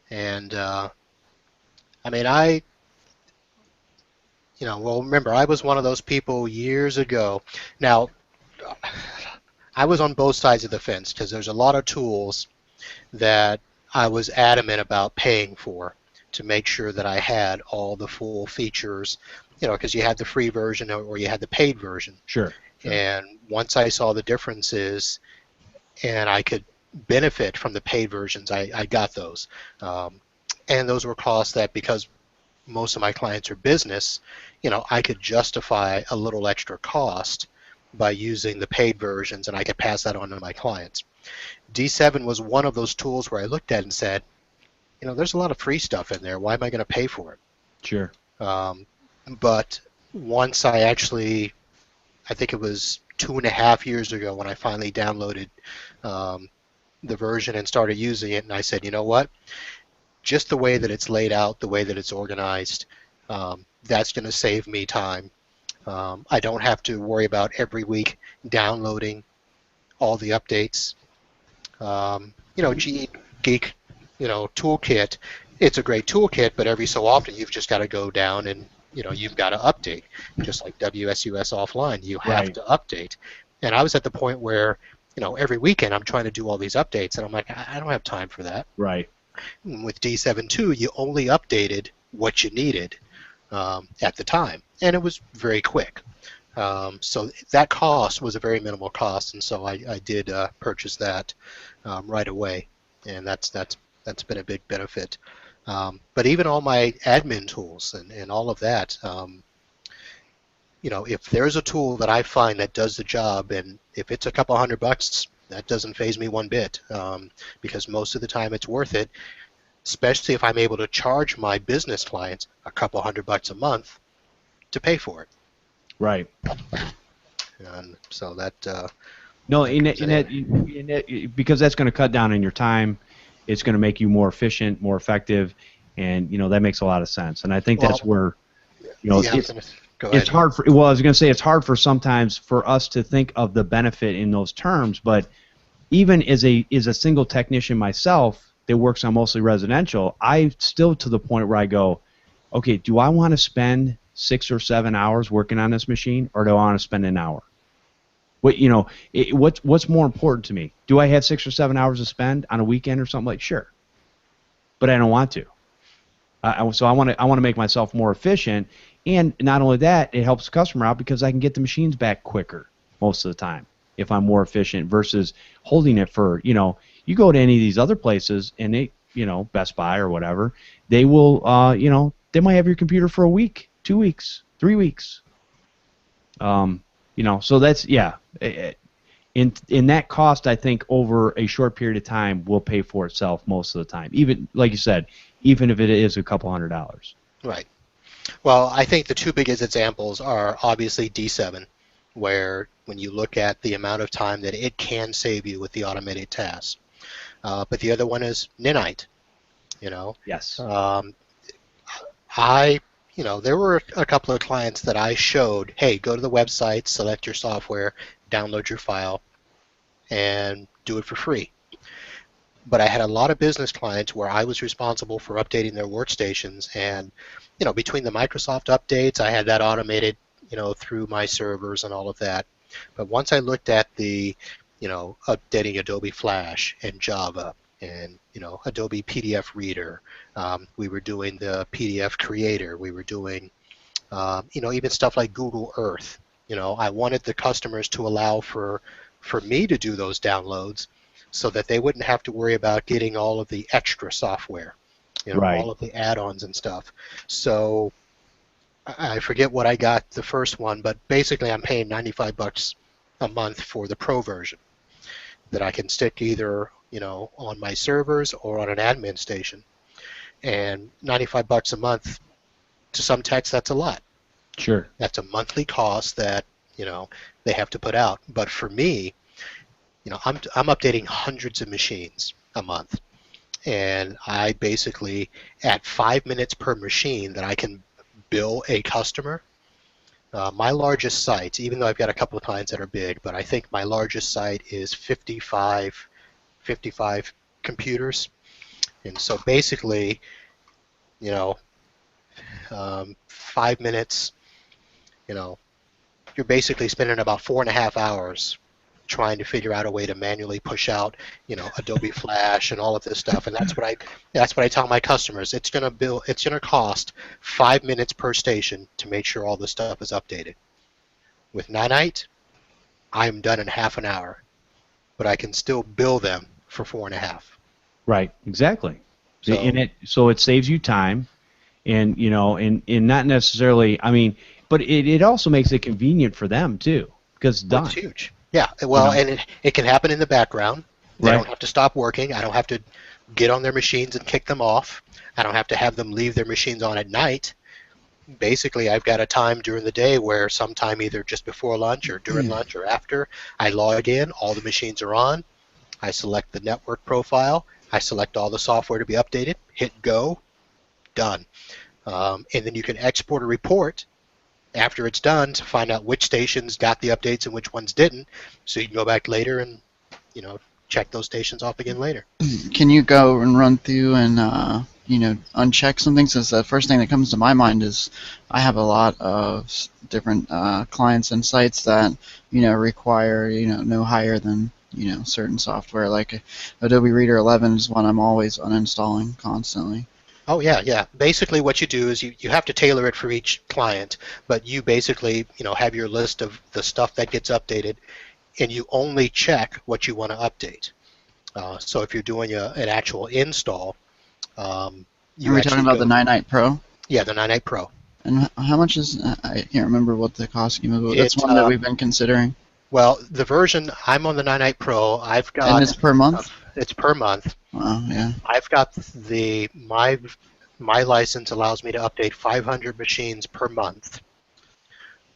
And I mean, well, remember, I was one of those people years ago. Now, I was on both sides of the fence because there's a lot of tools that I was adamant about paying for to make sure that I had all the full features, because you had the free version or you had the paid version. Sure. And once I saw the differences and I could benefit from the paid versions, I got those. And those were costs that, because most of my clients are business, I could justify a little extra cost by using the paid versions, and I could pass that on to my clients. D7 was one of those tools where I looked at it and said, there's a lot of free stuff in there. Why am I going to pay for it? Sure. But once I think it was 2.5 years ago when I finally downloaded the version and started using it, and I said, you know what? Just the way that it's laid out, the way that it's organized, that's going to save me time. I don't have to worry about every week downloading all the updates. GE Geek, toolkit, it's a great toolkit, but every so often you've just got to go down and, you've got to update. Just like WSUS Offline, you have to update. And I was at the point where, every weekend I'm trying to do all these updates, and I'm like, I don't have time for that. Right. With D7.2, you only updated what you needed at the time, and it was very quick. So that cost was a very minimal cost, and so I did purchase that right away, and that's been a big benefit. But even all my admin tools and all of that, if there's a tool that I find that does the job, and if it's a couple $100, that doesn't faze me one bit, because most of the time it's worth it, especially if I'm able to charge my business clients a couple $100 a month to pay for it. Right. And so that. Because that's going to cut down on your time, it's going to make you more efficient, more effective, and that makes a lot of sense. And I think that's where it's hard for. Well, I was going to say it's hard for sometimes for us to think of the benefit in those terms, but even as a single technician myself that works on mostly residential, I still to the point where I go, okay, do I want to spend 6 or 7 hours working on this machine, or do I want to spend an hour? What's more important to me? Do I have 6 or 7 hours to spend on a weekend or something like? Sure, but I don't want to. So I want to make myself more efficient, and not only that, it helps the customer out because I can get the machines back quicker most of the time if I'm more efficient versus holding it for You go to any of these other places and they Best Buy or whatever, they will they might have your computer for a week, 2 weeks, 3 weeks. So that's in that cost, I think over a short period of time will pay for itself most of the time. Even like you said, even if it is a couple $100. Right. Well, I think the two biggest examples are obviously D7, where when you look at the amount of time that it can save you with the automated tasks. But the other one is Ninite. Yes. There were a couple of clients that I showed, hey, go to the website, select your software, download your file, and do it for free. But I had a lot of business clients where I was responsible for updating their workstations, and between the Microsoft updates, I had that automated, through my servers and all of that. But once I looked at the, updating Adobe Flash and Java and Adobe PDF Reader, we were doing the PDF Creator, we were doing, even stuff like Google Earth. I wanted the customers to allow for me to do those downloads, so that they wouldn't have to worry about getting all of the extra software, Right. all of the add-ons and stuff. So I forget what I got the first one, but basically I'm paying $95 a month for the Pro version that I can stick either on my servers or on an admin station. And $95 a month, to some techs, that's a lot. Sure. That's a monthly cost that they have to put out. But for me, I'm updating hundreds of machines. a month. And I basically, at 5 minutes per machine that I can bill a customer, my largest site, even though I've got a couple of clients that are big, but I think my largest site is 55 computers. And so basically, you know, 5 minutes, you know, you're basically spending about 4.5 hours trying to figure out a way to manually push out, Adobe Flash and all of this stuff. And that's what I tell my customers. It's gonna cost 5 minutes per station to make sure all this stuff is updated. With Nanite, I'm done in half an hour, but I can still bill them for 4.5. Right. Exactly. So, So it saves you time, and and not necessarily. I mean, but it also makes it convenient for them too, because it's done. it's huge. Yeah. Well, and it can happen in the background. They Right. don't have to stop working. I don't have to get on their machines and kick them off. I don't have to have them leave their machines on at night. Basically, I've got a time during the day where sometime either just before lunch or during lunch or after, I log in, all the machines are on, I select the network profile, I select all the software to be updated, hit go, done. And then you can export a report after it's done to find out which stations got the updates and which ones didn't, so you can go back later and check those stations off again later. Can you go and run through and uncheck something? Since the first thing that comes to my mind is I have a lot of different clients and sites that require no higher than certain software. Like Adobe Reader 11 is one I'm always uninstalling constantly. Oh yeah. Basically, what you do is you have to tailor it for each client, but you basically have your list of the stuff that gets updated, and you only check what you want to update. So if you're doing an actual install, Are we talking about the Nanite Pro? Yeah, the Nanite Pro. And how much is? I can't remember what the cost came of. That's It's, one that we've been considering. Well, the version I'm on the Nanite Pro, I've got. And it's per month. It's per month. Wow, yeah. I've got my license allows me to update 500 machines per month.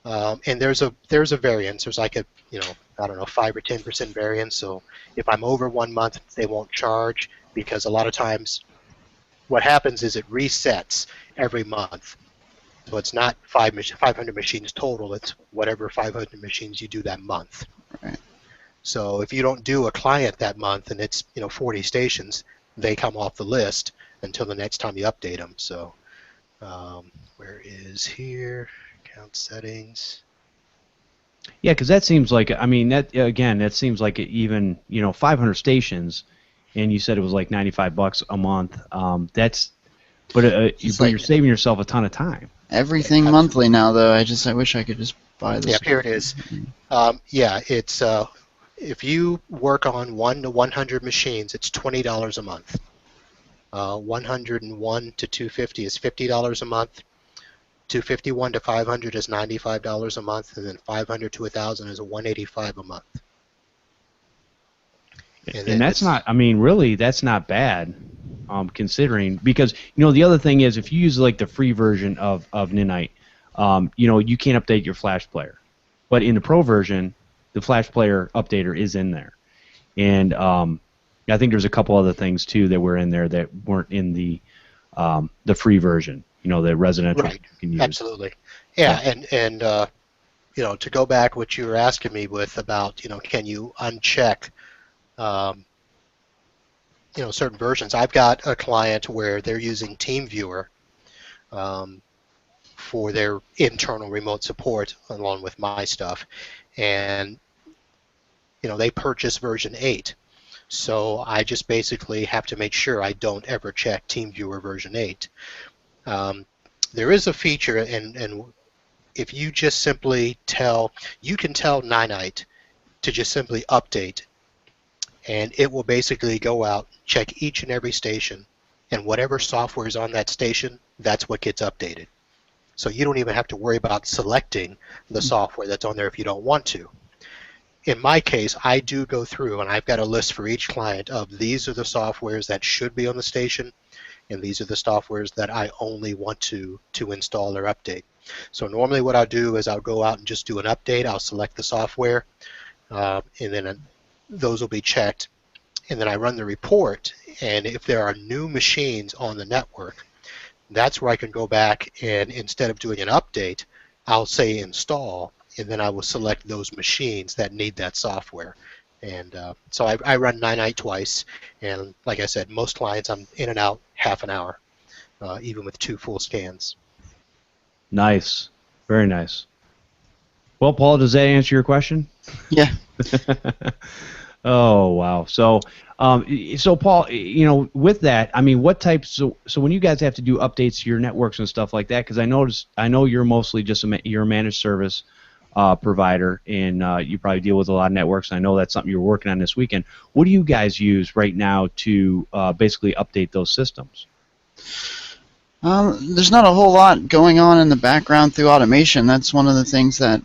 And there's a variance. There's like a 5 or 10% variance. So if I'm over 1 month, they won't charge, because a lot of times what happens is it resets every month. So it's not 500 machines total. It's whatever 500 machines you do that month. Right. So if you don't do a client that month and it's 40 stations, they come off the list until the next time you update them. So where is here? Account settings. Yeah, because that seems like, I mean, that seems like even 500 stations, and you said it was like $95 a month. You're saving yourself a ton of time. Everything monthly now, though. I wish I could just buy this. Yeah, here it is. It's if you work on 1 to 100 machines, it's $20 a month. 101 to 250 is $50 a month. 251 to 500 is $95 a month, and then 500 to 1,000 is $185 a month. And that's not, I mean, really, that's not bad, considering, because the other thing is, if you use like the free version of Nanite, you can't update your Flash player, but in the Pro version, the Flash player updater is in there, and I think there's a couple other things too that were in there that weren't in the free version. The residential. Right. You can use. Absolutely. Yeah, and to go back what you were asking me with about can you uncheck certain versions. I've got a client where they're using TeamViewer for their internal remote support along with my stuff, and they purchase version 8. So I just basically have to make sure I don't ever check TeamViewer version 8. There is a feature, and if you just simply you can tell Nanite to just simply update, and it will basically go out, check each and every station, and whatever software is on that station, that's what gets updated. So you don't even have to worry about selecting the software that's on there if you don't want to. In my case, I do go through, and I've got a list for each client of these are the softwares that should be on the station, and these are the softwares that I only want to install or update. So normally what I'll do is I'll go out and just do an update. I'll select the software, and then those will be checked. and then I run the report, and if there are new machines on the network, that's where I can go back and instead of doing an update, I'll say install, and then I will select those machines that need that software. And so I run 9 twice, and like I said, most clients I'm in and out half an hour, even with 2 full scans. Nice. Very nice. Well, Paul, does that answer your question? Yeah. Oh, wow. So Paul, with that, I mean, what types? So when you guys have to do updates to your networks and stuff like that, because I know you're mostly just you're a managed service provider, and you probably deal with a lot of networks. And I know that's something you're working on this weekend. What do you guys use right now to basically update those systems? There's not a whole lot going on in the background through automation. That's one of the things that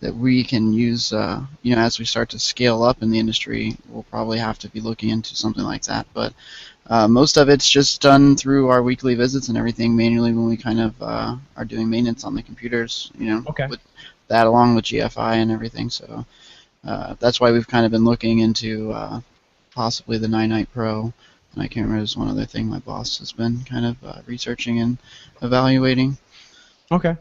that we can use. As we start to scale up in the industry, we'll probably have to be looking into something like that. But most of it's just done through our weekly visits and everything manually when we kind of are doing maintenance on the computers. Okay. With that along with GFI and everything. So that's why we've kind of been looking into possibly the 9 Pro. And I can't remember, there's one other thing my boss has been kind of researching and evaluating. Okay.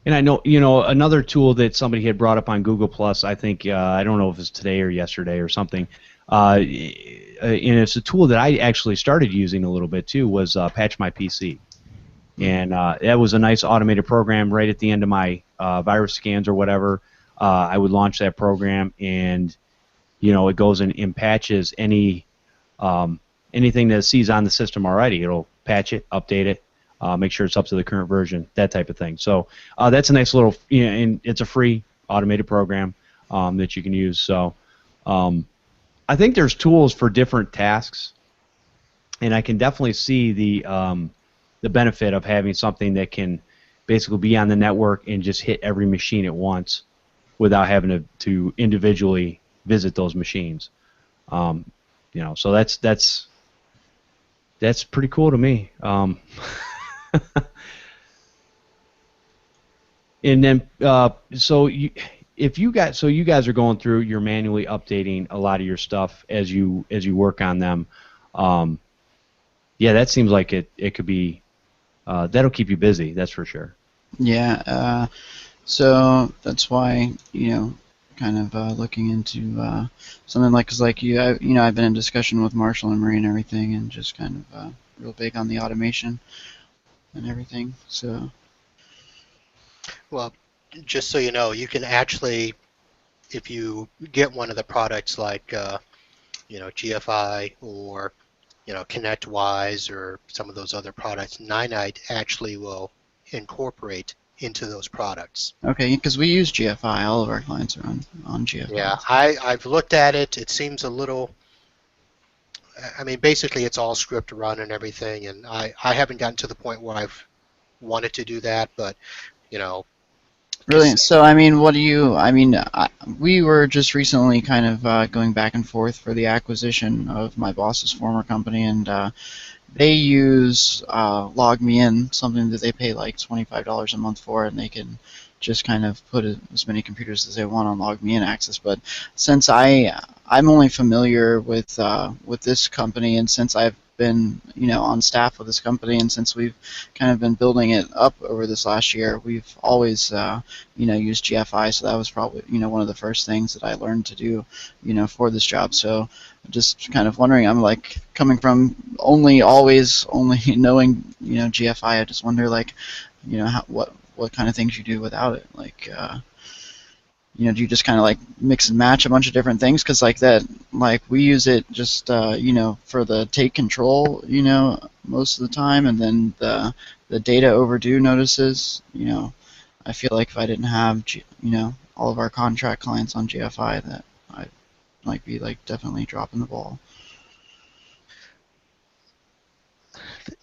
And I know, another tool that somebody had brought up on Google Plus, I think, I don't know if it's today or yesterday or something, and it's a tool that I actually started using a little bit too, was Patch My PC. And that was a nice automated program right at the end of my virus scans or whatever. I would launch that program, and, it goes and patches anything that it sees on the system already. It'll patch it, update it, make sure it's up to the current version, that type of thing. So that's a nice little, and it's a free automated program that you can use. So I think there's tools for different tasks, and I can definitely see the benefit of having something that can basically be on the network and just hit every machine at once without having to individually visit those machines. So that's pretty cool to me. And then, you guys are going through, you're manually updating a lot of your stuff as you work on them. Yeah, that seems like it could be that'll keep you busy. That's for sure. Yeah. So that's why kind of looking into something like, because like I've been in discussion with Marshall and Marie and everything, and just kind of real big on the automation and everything. So. Well, just so you know, you can actually, if you get one of the products like GFI or ConnectWise or some of those other products, 9 actually will incorporate into those products. Okay, because we use GFI. All of our clients are on GFI. Yeah, I've looked at it. It seems a little. I mean, basically, it's all script run and everything, and I haven't gotten to the point where I've wanted to do that, but Really? So, I mean, we were just recently kind of going back and forth for the acquisition of my boss's former company, and they use LogMeIn, something that they pay like $25 a month for, and they can just kind of put as many computers as they want on LogMeIn access. But since I'm only familiar with this company, and since I've been on staff with this company, and since we've kind of been building it up over this last year, we've always used GFI. So that was probably one of the first things that I learned to do for this job. So just kind of wondering, I'm like coming from always only knowing GFI. I just wonder like what kind of things you do without it, like do you just kind of like mix and match a bunch of different things? Because like that, like we use it just for the take control most of the time, and then the data overdue notices. I feel like if I didn't have all of our contract clients on GFI, that I'd like be like definitely dropping the ball.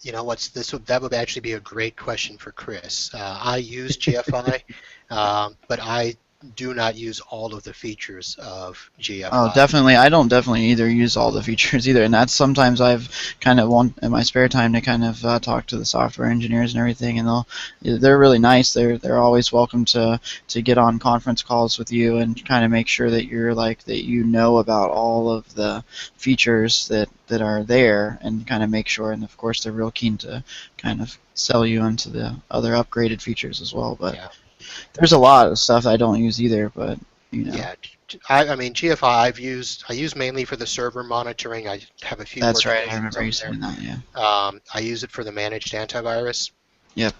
That would actually be a great question for Chris. I use GFI, but I do not use all of the features of GFI. Oh, definitely. I don't definitely either use all the features either, and that's sometimes I've kind of want in my spare time to kind of talk to the software engineers and everything, and they're really nice. They're always welcome to get on conference calls with you and kind of make sure that you're like that you know about all of the features that are there, and kind of make sure. And of course, they're real keen to kind of sell you into the other upgraded features as well. But Yeah. there's a lot of stuff I don't use either, but you know. Yeah, I mean GFI I use mainly for the server monitoring. I have a few That's right. I workstations remember over you there. saying that. Yeah. I use it for the managed antivirus. Yep.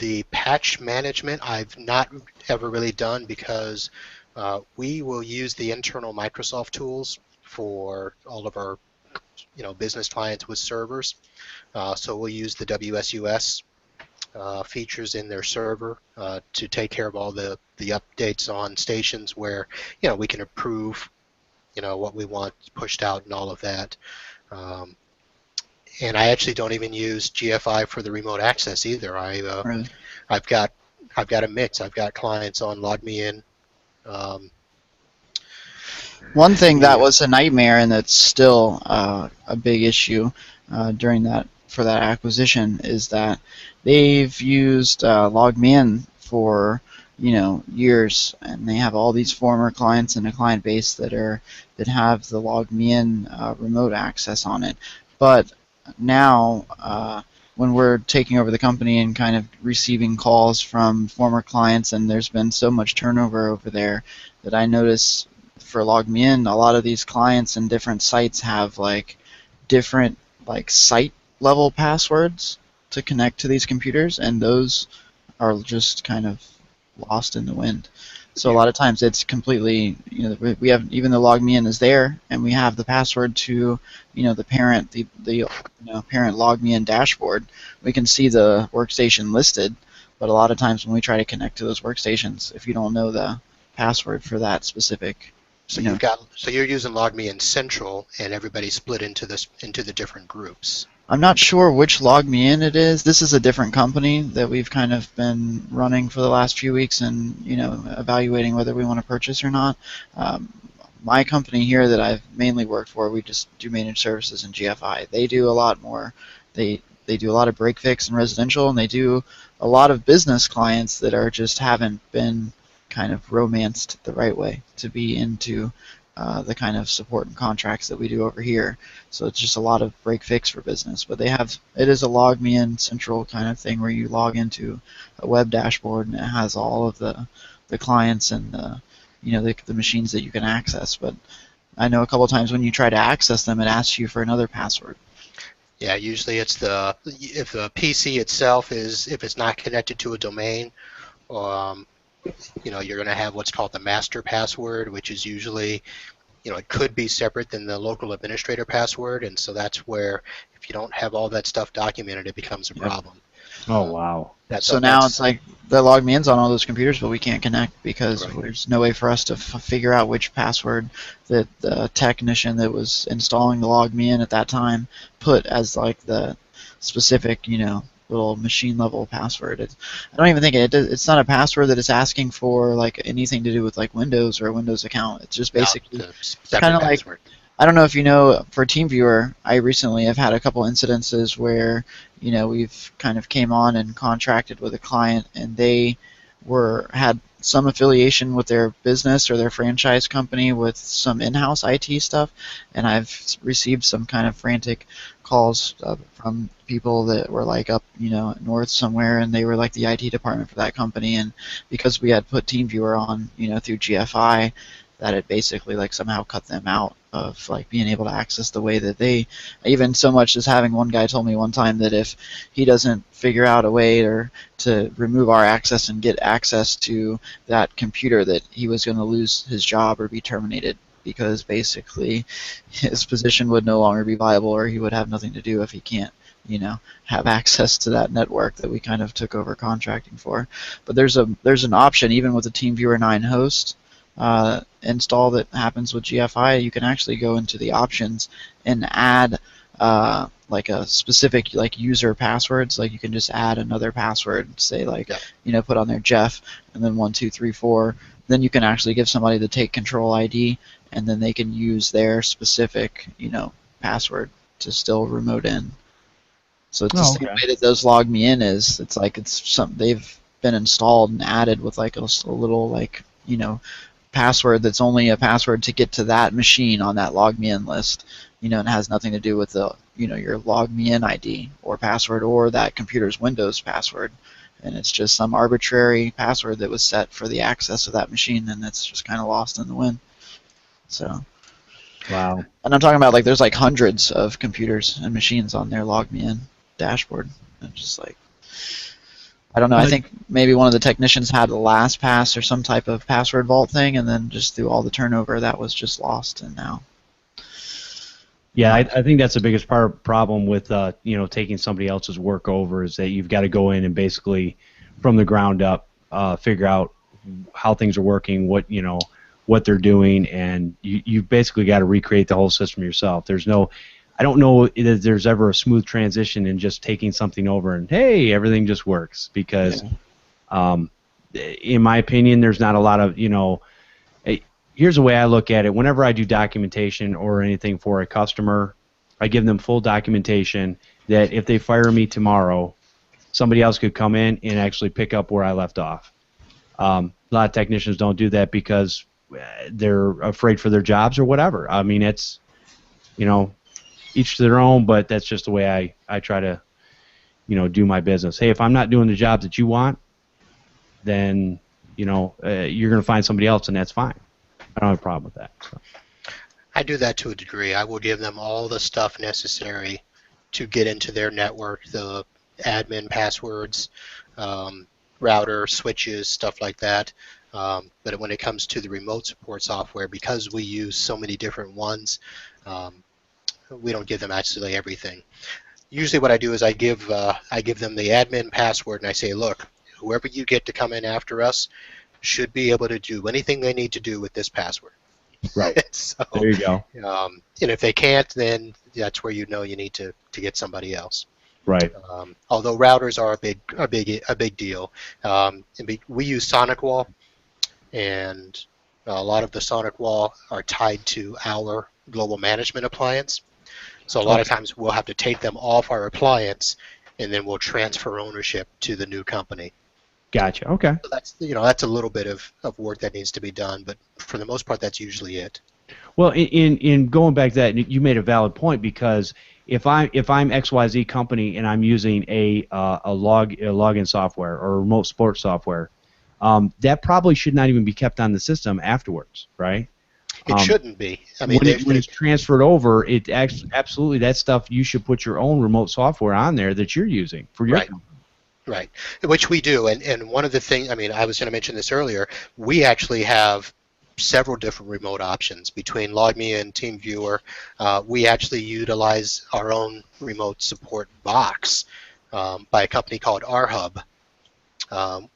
The patch management I've not ever really done because we will use the internal Microsoft tools for all of our business clients with servers. So we'll use the WSUS features in their server to take care of all the updates on stations where we can approve what we want pushed out and all of that. And I actually don't even use GFI for the remote access either. Really? I've got a mix. I've got clients on LogMeIn. One thing that was a nightmare, and that's still a big issue for that acquisition, is that they've used LogMeIn for years, and they have all these former clients in a client base that have the LogMeIn remote access on it. But now, when we're taking over the company and kind of receiving calls from former clients, and there's been so much turnover over there, that I notice for LogMeIn, a lot of these clients and different sites have different site level passwords to connect to these computers, and those are just kind of lost in the wind. So a lot of times it's completely, we have, even the LogMeIn is there, and we have the password to, the parent, the parent LogMeIn dashboard. We can see the workstation listed, but a lot of times when we try to connect to those workstations, if you don't know the password for that specific, so you're using LogMeIn Central, and everybody's split into the different groups. I'm not sure which LogMeIn it is. This is a different company that we've kind of been running for the last few weeks, and evaluating whether we want to purchase or not. My company here that I've mainly worked for, we just do managed services in GFI. They do a lot more. They do a lot of break fix and residential, and they do a lot of business clients that haven't been kind of romanced the right way to be into the kind of support and contracts that we do over here. So it's just a lot of break fix for business. But it is a LogMeIn Central kind of thing where you log into a web dashboard, and it has all of the clients and the machines that you can access. But I know a couple of times when you try to access them, it asks you for another password. Yeah, usually it's if the PC itself if it's not connected to a domain, you're going to have what's called the master password, which is usually, it could be separate than the local administrator password, and so that's where, if you don't have all that stuff documented, it becomes a problem. Oh, wow. So now it's like the LogMeIn's on all those computers, but we can't connect because Right. there's no way for us to figure out which password that the technician that was installing the LogMeIn at that time put as the specific, little machine level password. I don't even think it's not a password that it's asking for anything to do with Windows or a Windows account. It's just basically kind of like, I don't know if you know, for TeamViewer, I recently have had a couple incidences where we've kind of came on and contracted with a client, and they had some affiliation with their business or their franchise company with some in-house IT stuff, and I've received some kind of frantic calls from people that were up north somewhere, and they were the IT department for that company, and because we had put TeamViewer on through GFI, that it basically somehow cut them out of being able to access the way that they, even so much as having one guy told me one time that if he doesn't figure out a way to remove our access and get access to that computer, that he was going to lose his job or be terminated, because basically his position would no longer be viable, or he would have nothing to do if he can't have access to that network that we kind of took over contracting for. But there's an option, even with the TeamViewer 9 host install that happens with GFI, you can actually go into the options and add like a specific like user passwords. Like you can just add another password, say like put on there Jeff and then 1234. Then you can actually give somebody the take control ID, and then they can use their specific password to still remote in. So it's the same way that those log me in is. It's like it's something they've been installed and added with like a little like password that's only a password to get to that machine on that log me in list. And it has nothing to do with the your log me in ID or password or that computer's Windows password. And it's just some arbitrary password that was set for the access of that machine, and it's just kind of lost in the wind. So. Wow. And I'm talking about like there's like hundreds of computers and machines on their log me in dashboard. And just like I don't know. I think maybe one of the technicians had a LastPass or some type of password vault thing, and then just through all the turnover, that was just lost. And now. Yeah, I think that's the biggest problem with taking somebody else's work over is that you've got to go in and basically from the ground up figure out how things are working, what they're doing, and you basically got to recreate the whole system yourself. I don't know if there's ever a smooth transition in just taking something over and hey, everything just works because, in my opinion, there's not a lot of here's the way I look at it. Whenever I do documentation or anything for a customer, I give them full documentation that if they fire me tomorrow, somebody else could come in and actually pick up where I left off. A lot of technicians don't do that because they're afraid for their jobs or whatever. I mean, it's, each to their own, but that's just the way I try to, do my business. Hey, if I'm not doing the job that you want, then, you're going to find somebody else, and that's fine. I don't have a problem with that. So. I do that to a degree. I will give them all the stuff necessary to get into their network, the admin passwords, router, switches, stuff like that. But when it comes to the remote support software, because we use so many different ones, we don't give them absolutely everything. Usually what I do is I give them the admin password, and I say, look, whoever you get to come in after us should be able to do anything they need to do with this password. Right. So, there you go. And if they can't, then that's where you need to get somebody else. Right. Although routers are a big deal. We use SonicWall, and a lot of the SonicWall are tied to our global management appliance. So a lot of times we'll have to take them off our appliance, and then we'll transfer ownership to the new company. Gotcha. Okay. So that's a little bit of work that needs to be done, but for the most part, that's usually it. Well, in going back to that, you made a valid point because if I'm XYZ company and I'm using a login software or a remote support software, that probably should not even be kept on the system afterwards, right? It shouldn't be. I mean, when it's transferred over, absolutely that stuff you should put your own remote software on there that you're using for your company. Right, which we do, and one of the things, I was going to mention this earlier, we actually have several different remote options between LogMe and TeamViewer. We actually utilize our own remote support box by a company called RHub,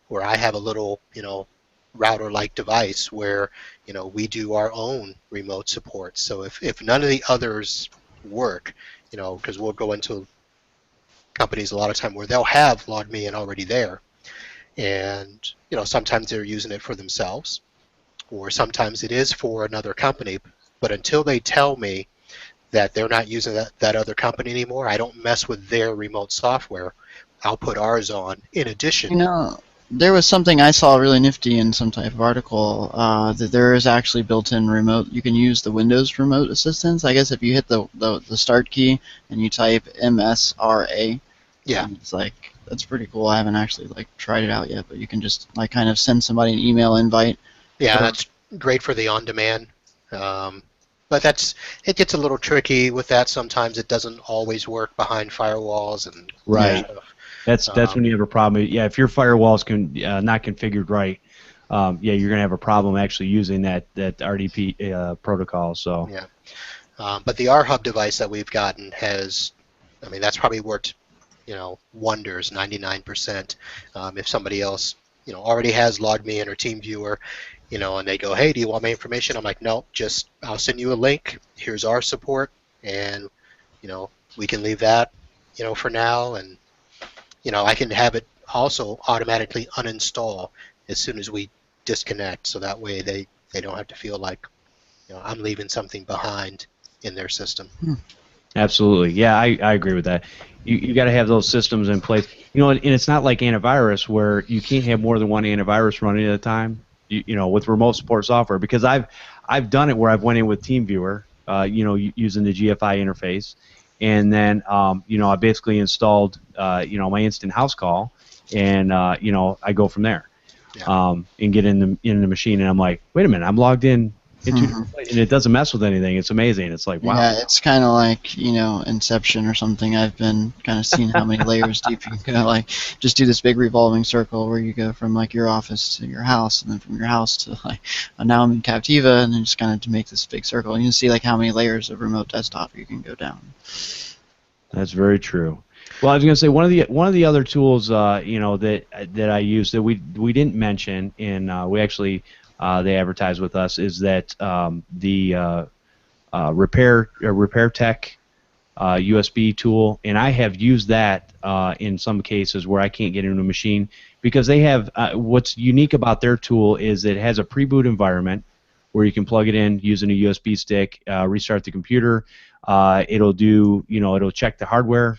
where I have a little, router-like device where, we do our own remote support. So if none of the others work, because we'll go into companies a lot of time where they'll have LogMe in already there, and sometimes they're using it for themselves, or sometimes it is for another company. But until they tell me that they're not using that other company anymore, I don't mess with their remote software. I'll put ours on in addition. There was something I saw really nifty in some type of article that there is actually built-in remote. You can use the Windows remote assistance. I guess if you hit the start key and you type MSRA, it's like that's pretty cool. I haven't actually tried it out yet, but you can just kind of send somebody an email invite. Yeah, that's great for the on-demand. But it gets a little tricky with that. Sometimes it doesn't always work behind firewalls and right. That's when you have a problem. Yeah, if your firewall's not configured right, you're gonna have a problem actually using that RDP protocol. So but the RHub device that we've gotten has, that's probably worked, wonders, 99%. If somebody else, already has LogMe in or TeamViewer, and they go, hey, do you want my information? I'm like, no, I'll send you a link. Here's our support, and we can leave that, for now, and I can have it also automatically uninstall as soon as we disconnect, so that way they don't have to feel like I'm leaving something behind in their system. Absolutely. Yeah, I agree with that. You got to have those systems in place. And it's not like antivirus where you can't have more than one antivirus running at a time. With remote support software, because I've done it where I've went in with TeamViewer, using the GFI interface, and then I basically installed my instant house call, and I go from there, and get in the machine, and I'm like, wait a minute, I'm logged in. And it doesn't mess with anything. It's amazing. It's like, wow. Yeah, it's kind of like, Inception or something. I've been kind of seeing how many layers deep you can go. Like, just do this big revolving circle where you go from, like, your office to your house, and then from your house to, like, now I'm in Captiva, and then just kind of to make this big circle. And you can see, like, how many layers of remote desktop you can go down. That's very true. Well, I was going to say one of the other tools, that I use that we didn't mention, and we actually they advertise with us, is that the Repair Tech USB tool, and I have used that in some cases where I can't get into a machine, because they have what's unique about their tool is it has a pre-boot environment where you can plug it in using a USB stick, restart the computer. It'll do, it'll check the hardware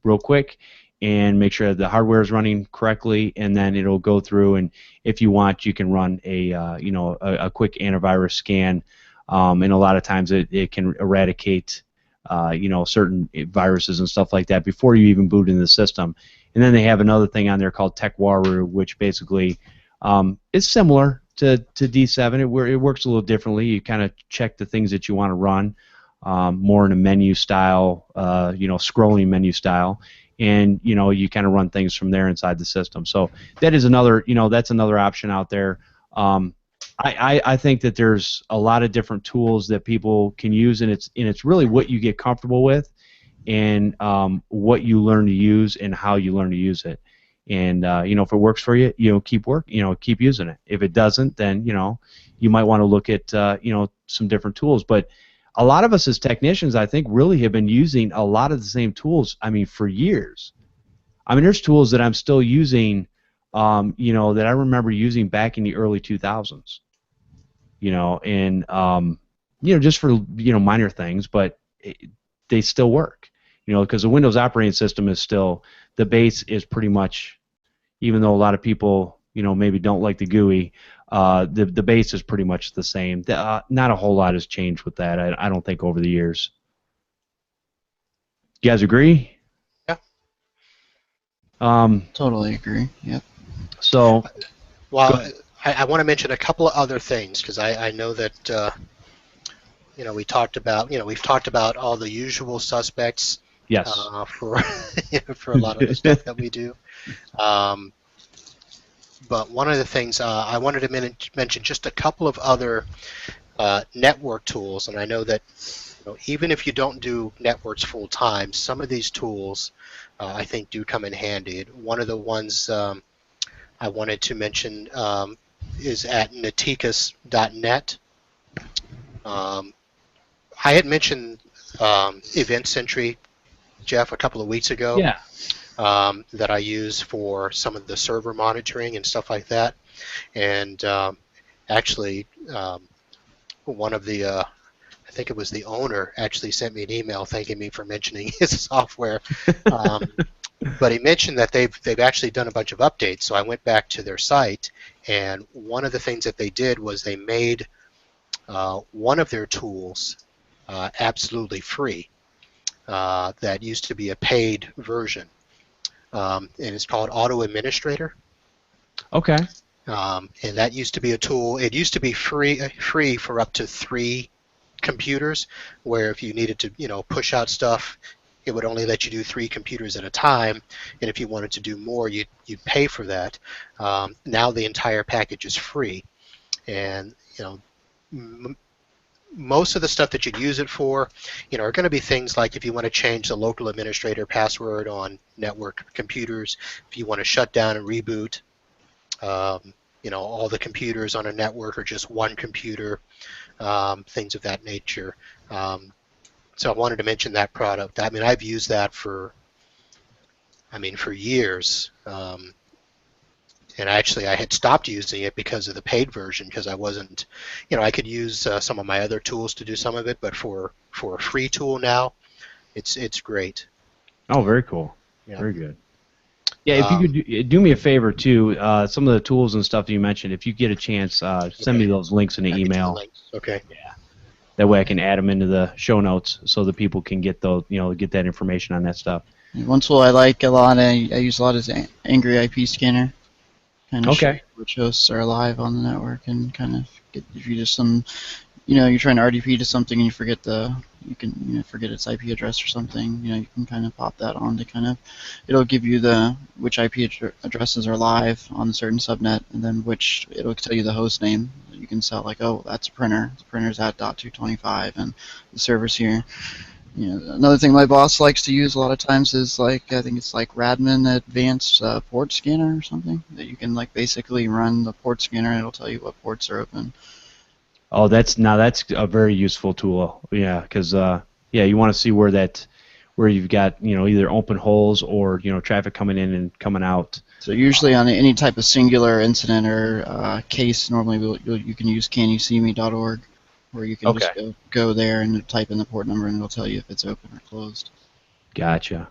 real quick and make sure the hardware is running correctly, and then it'll go through, and if you want, you can run a quick antivirus scan, and a lot of times it can eradicate certain viruses and stuff like that before you even boot into the system. And then they have another thing on there called TechWaru, which basically is similar to D7. It works a little differently. You kind of check the things that you want to run, more in a menu style, scrolling menu style, and you kind of run things from there inside the system. So that is another, that's another option out there. I think that there's a lot of different tools that people can use, and it's really what you get comfortable with, and what you learn to use and how you learn to use it. And if it works for you, keep using it. If it doesn't, then you might want to look at some different tools. But a lot of us as technicians, I think, really have been using a lot of the same tools, for years. There's tools that I'm still using, that I remember using back in the early 2000s, and, just for, minor things, but they still work, because the Windows operating system is still, the base is pretty much, even though a lot of people, maybe don't like the GUI, the base is pretty much the same. Not a whole lot has changed with that, I don't think, over the years. You guys agree? Yeah. Totally agree. Yep. So, well, I want to mention a couple of other things, because I know that we talked about we've talked about all the usual suspects. Yes. For for a lot of the stuff that we do. But one of the things I wanted to mention just a couple of other network tools, and I know that even if you don't do networks full time, some of these tools I think do come in handy. One of the ones I wanted to mention is at naticus.net. I had mentioned Event Sentry, Jeff, a couple of weeks ago. Yeah. That I use for some of the server monitoring and stuff like that. And actually, one of the, I think it was the owner, actually sent me an email thanking me for mentioning his software. But he mentioned that they've actually done a bunch of updates. So I went back to their site, and one of the things that they did was they made one of their tools absolutely free. That used to be a paid version. And it's called Auto Administrator. Okay. And that used to be a tool. It used to be free for up to 3 computers, where if you needed to, push out stuff, it would only let you do 3 computers at a time. And if you wanted to do more, you'd pay for that. Now the entire package is free, and most of the stuff that you'd use it for, are going to be things like if you want to change the local administrator password on network computers, if you want to shut down and reboot, all the computers on a network or just one computer, things of that nature. So I wanted to mention that product. I mean, I've used that for years. And actually, I had stopped using it because of the paid version, because I wasn't, I could use some of my other tools to do some of it, but for a free tool now, it's great. Oh, very cool. Yeah. Very good. Yeah, if you could do me a favor too, some of the tools and stuff that you mentioned, if you get a chance, send me those links in the email. Okay. Yeah. That way I can add them into the show notes so that people can get those, get that information on that stuff. One tool I like a lot, I use a lot, is Angry IP Scanner. Kind of show which hosts are live on the network, and kind of get, if you just you're trying to RDP to something and you forget forget its IP address or something, you can kind of pop that on to it'll give you which IP addresses are live on a certain subnet, and then it'll tell you the host name. You can tell, like, oh, that's a printer. The printer's at .225 and the server's here. Another thing my boss likes to use a lot of times is, I think it's like Radman Advanced Port Scanner or something, that you can basically run the port scanner and it'll tell you what ports are open. Oh, that's a very useful tool. Yeah, because you want to see where you've got either open holes or traffic coming in and coming out. So usually on any type of singular incident or case, normally you can use canyousseeme.org, where you can just go there and type in the port number and it'll tell you if it's open or closed. Gotcha.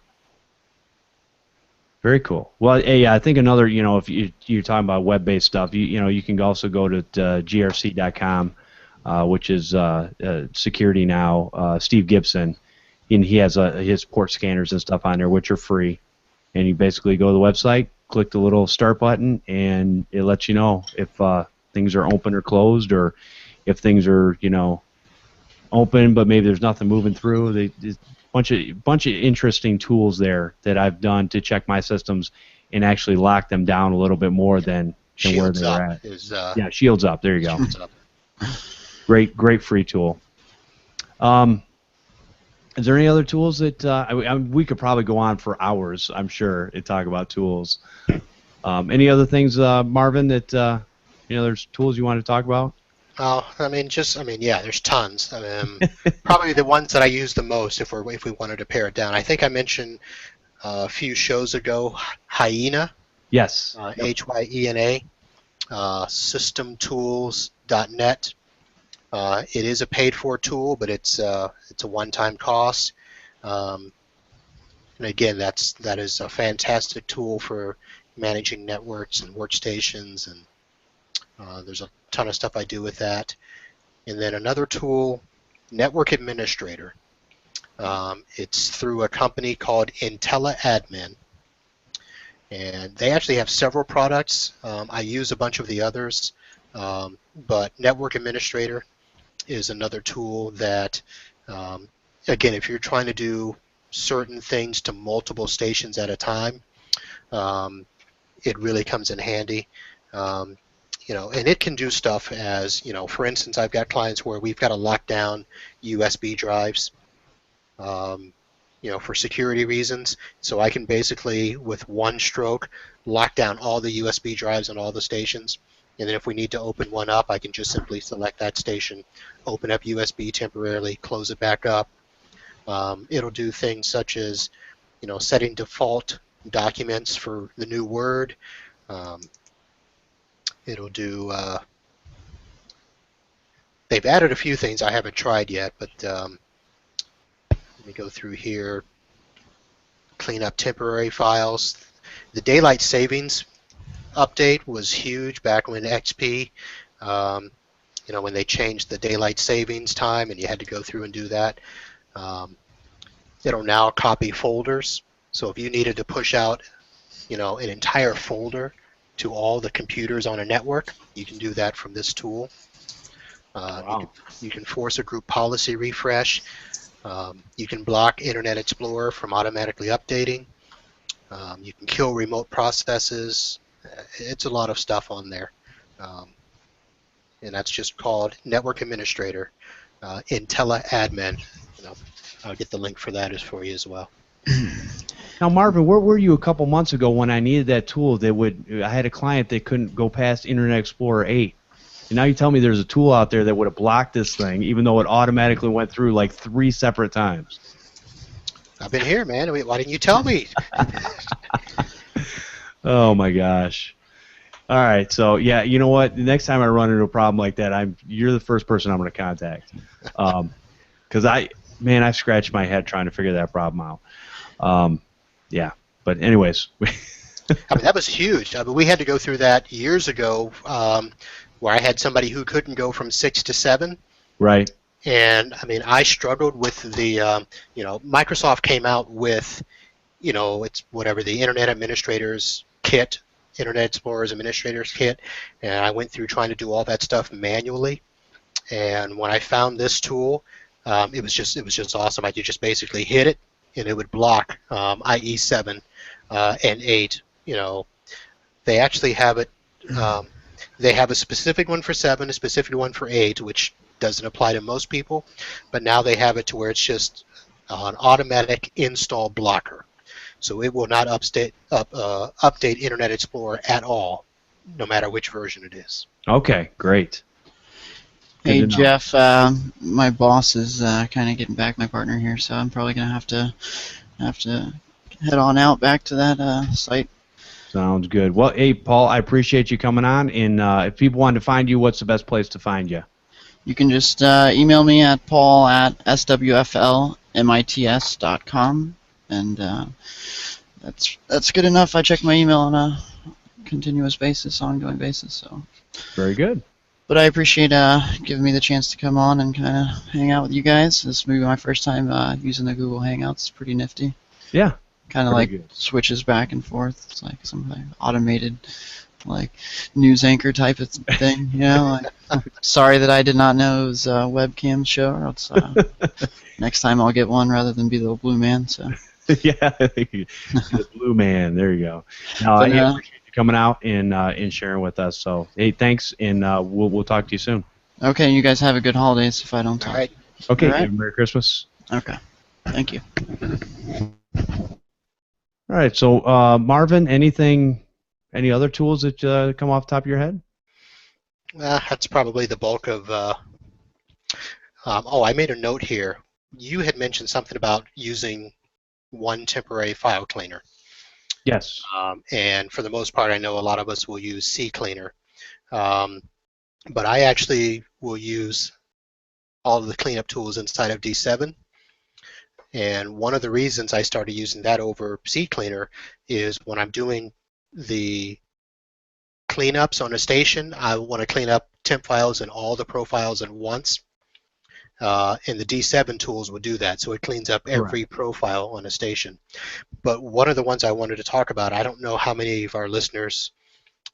Very cool. Well, hey, I think another, if you're talking about web-based stuff, you can also go to grc.com. Which is Security Now, Steve Gibson, and he has his port scanners and stuff on there, which are free. And you basically go to the website, click the little start button, and it lets you know if things are open or closed, or if things are open but maybe there's nothing moving through. There's a bunch of interesting tools there that I've done to check my systems and actually lock them down a little bit more than where they're at. Yeah, Shields Up. There you go. Shields Up. Great free tool. Is there any other tools that we could probably go on for hours, I'm sure, and talk about tools. Any other things, Marvin, that there's tools you want to talk about? Yeah, there's tons. Probably the ones that I use the most, if we wanted to pare it down. I think I mentioned a few shows ago, Hyena. Yes. Hyena. Systemtools.net. It is a paid-for tool, but it's a one-time cost. And again, that is a fantastic tool for managing networks and workstations, and there's a ton of stuff I do with that. And then another tool, Network Administrator. It's through a company called IntelliAdmin. And they actually have several products. I use a bunch of the others, but Network Administrator is another tool that, again, if you're trying to do certain things to multiple stations at a time, it really comes in handy. And it can do stuff as, for instance, I've got clients where we've got to lock down USB drives. For security reasons, so I can basically, with one stroke, lock down all the USB drives on all the stations, and then if we need to open one up, I can just simply select that station, open up USB temporarily, close it back up. It'll do things such as, setting default documents for the new Word. It'll do, they've added a few things I haven't tried yet, but let me go through here, clean up temporary files. The daylight savings update was huge back when XP, when they changed the daylight savings time and you had to go through and do that. It'll now copy folders. So if you needed to push out, an entire folder to all the computers on a network, you can do that from this tool. Wow. You can force a group policy refresh. You can block Internet Explorer from automatically updating. You can kill remote processes. It's a lot of stuff on there. And that's just called Network Administrator, IntelliAdmin. I'll get the link for that for you as well. Now, Marvin, where were you a couple months ago when I needed that tool I had a client that couldn't go past Internet Explorer 8? And now you tell me there's a tool out there that would have blocked this thing, even though it automatically went through like 3 separate times. I've been here, man. Why didn't you tell me? Oh my gosh. All right, so yeah, you know what? The next time I run into a problem like that, you're the first person I'm going to contact, because I scratched my head trying to figure that problem out. Yeah, but anyways, I mean, that was huge. I mean, we had to go through that years ago, where I had somebody who couldn't go from 6 to 7. right? And I mean, I struggled with the, Microsoft came out with, it's whatever, the Internet Administrators Kit, Internet Explorer's Administrators Kit, and I went through trying to do all that stuff manually. And when I found this tool, it was just awesome. I could just basically hit it, and it would block IE7 and 8. They actually have it. They have a specific one for 7, a specific one for 8, which doesn't apply to most people. But now they have it to where it's just an automatic install blocker. So it will not update Internet Explorer at all, no matter which version it is. Okay, great. Good Hey to know. Jeff, my boss is kind of getting back, my partner here, so I'm probably gonna have to head on out back to that site. Sounds good. Well, hey, Paul, I appreciate you coming on. And if people want to find you, what's the best place to find you? You can just email me at paul@swflmits.com, and that's good enough. I check my email on a continuous basis, ongoing basis. So. Very good. But I appreciate giving me the chance to come on and kind of hang out with you guys. This will be my first time using the Google Hangouts. It's pretty nifty. Yeah. Kind of Very like good. switches back and forth. It's like some like automated, like news anchor type of thing. Like, sorry that I did not know it was a webcam show. Or else, next time I'll get one rather than be the blue man. So. Yeah, the blue man. There you go. No, I appreciate you coming out and sharing with us. So, hey, thanks, and we'll talk to you soon. Okay, you guys have a good holidays. If I don't talk. All right. Okay. All right. Merry Christmas. Okay. Thank you. All right. So, Marvin, any other tools that come off the top of your head? That's probably the bulk of. I made a note here. You had mentioned something about using one temporary file cleaner. Yes. And for the most part, I know a lot of us will use CCleaner. But I actually will use all of the cleanup tools inside of D7. And one of the reasons I started using that over CCleaner is when I'm doing the cleanups on a station, I want to clean up temp files and all the profiles at once. And the D7 tools will do that, so it cleans up every profile on a station. But one of the ones I wanted to talk about, I don't know how many of our listeners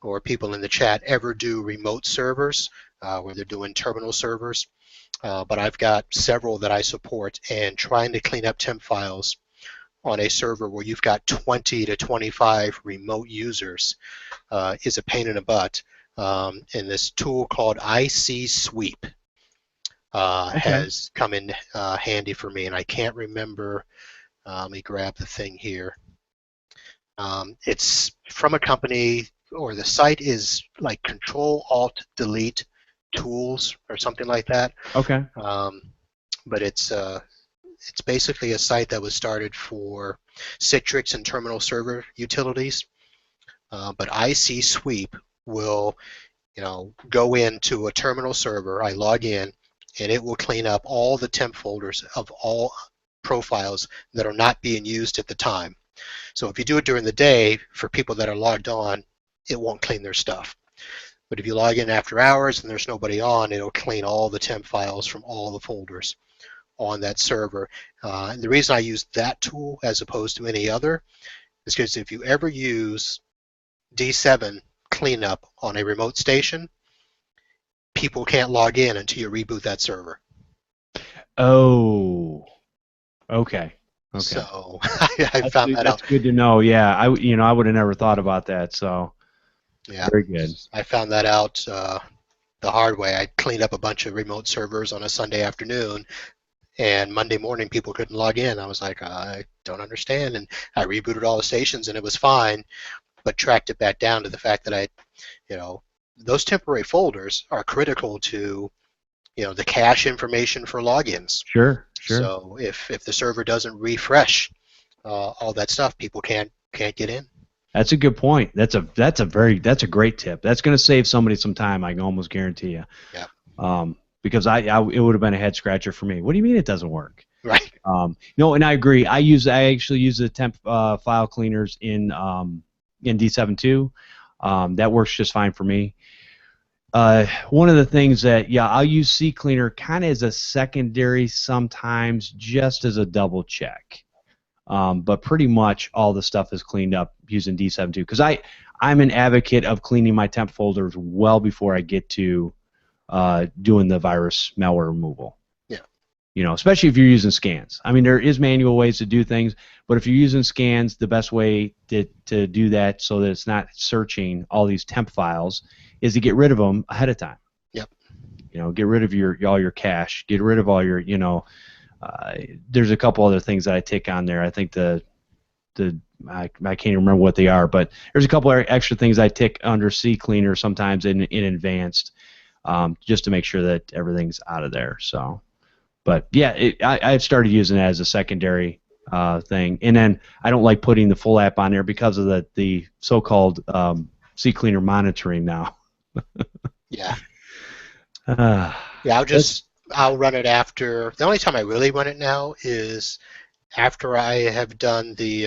or people in the chat ever do remote servers, where they're doing terminal servers. But I've got several that I support, and trying to clean up temp files on a server where you've got 20 to 25 remote users is a pain in the butt. And this tool called IC Sweep has come in handy for me, and I can't remember. Let me grab the thing here. It's from a company, or the site is like Control-Alt-Delete Tools or something like that. Okay. But it's basically a site that was started for Citrix and terminal server utilities. But IC Sweep will, go into a terminal server. I log in, and it will clean up all the temp folders of all profiles that are not being used at the time. So if you do it during the day, for people that are logged on, it won't clean their stuff. But if you log in after hours and there's nobody on, it'll clean all the temp files from all the folders on that server. And the reason I use that tool as opposed to any other is because if you ever use D7 cleanup on a remote station, people can't log in until you reboot that server. Oh. Okay. So I found that out. That's good to know. Yeah, I would have never thought about that. So. Yeah. Very good. I found that out the hard way. I cleaned up a bunch of remote servers on a Sunday afternoon, and Monday morning people couldn't log in. I was like, I don't understand, and I rebooted all the stations, and it was fine, but tracked it back down to the fact that I, those temporary folders are critical to, the cache information for logins. Sure. So if the server doesn't refresh all that stuff, people can't get in. That's a good point. That's a great tip. That's going to save somebody some time. I can almost guarantee you. Yeah. Because it would have been a head scratcher for me. What do you mean it doesn't work? Right. No, and I agree. I actually use the temp file cleaners in D7.2. That works just fine for me. One of the things that I'll use CCleaner kind of as a secondary sometimes, just as a double check. But pretty much all the stuff is cleaned up using D7.2 because I'm an advocate of cleaning my temp folders well before I get to doing the virus malware removal. Yeah. Especially if you're using scans. I mean, there is manual ways to do things, but if you're using scans, the best way to do that so that it's not searching all these temp files is to get rid of them ahead of time. Yep. Get rid of all your cache, get rid of all your, there's a couple other things that I tick on there. I think I can't even remember what they are, but there's a couple of extra things I tick under CCleaner sometimes in advanced, just to make sure that everything's out of there. So, but yeah, I've started using it as a secondary thing, and then I don't like putting the full app on there because of the so-called CCleaner monitoring now. Yeah. I'll run it after. The only time I really run it now is after I have done the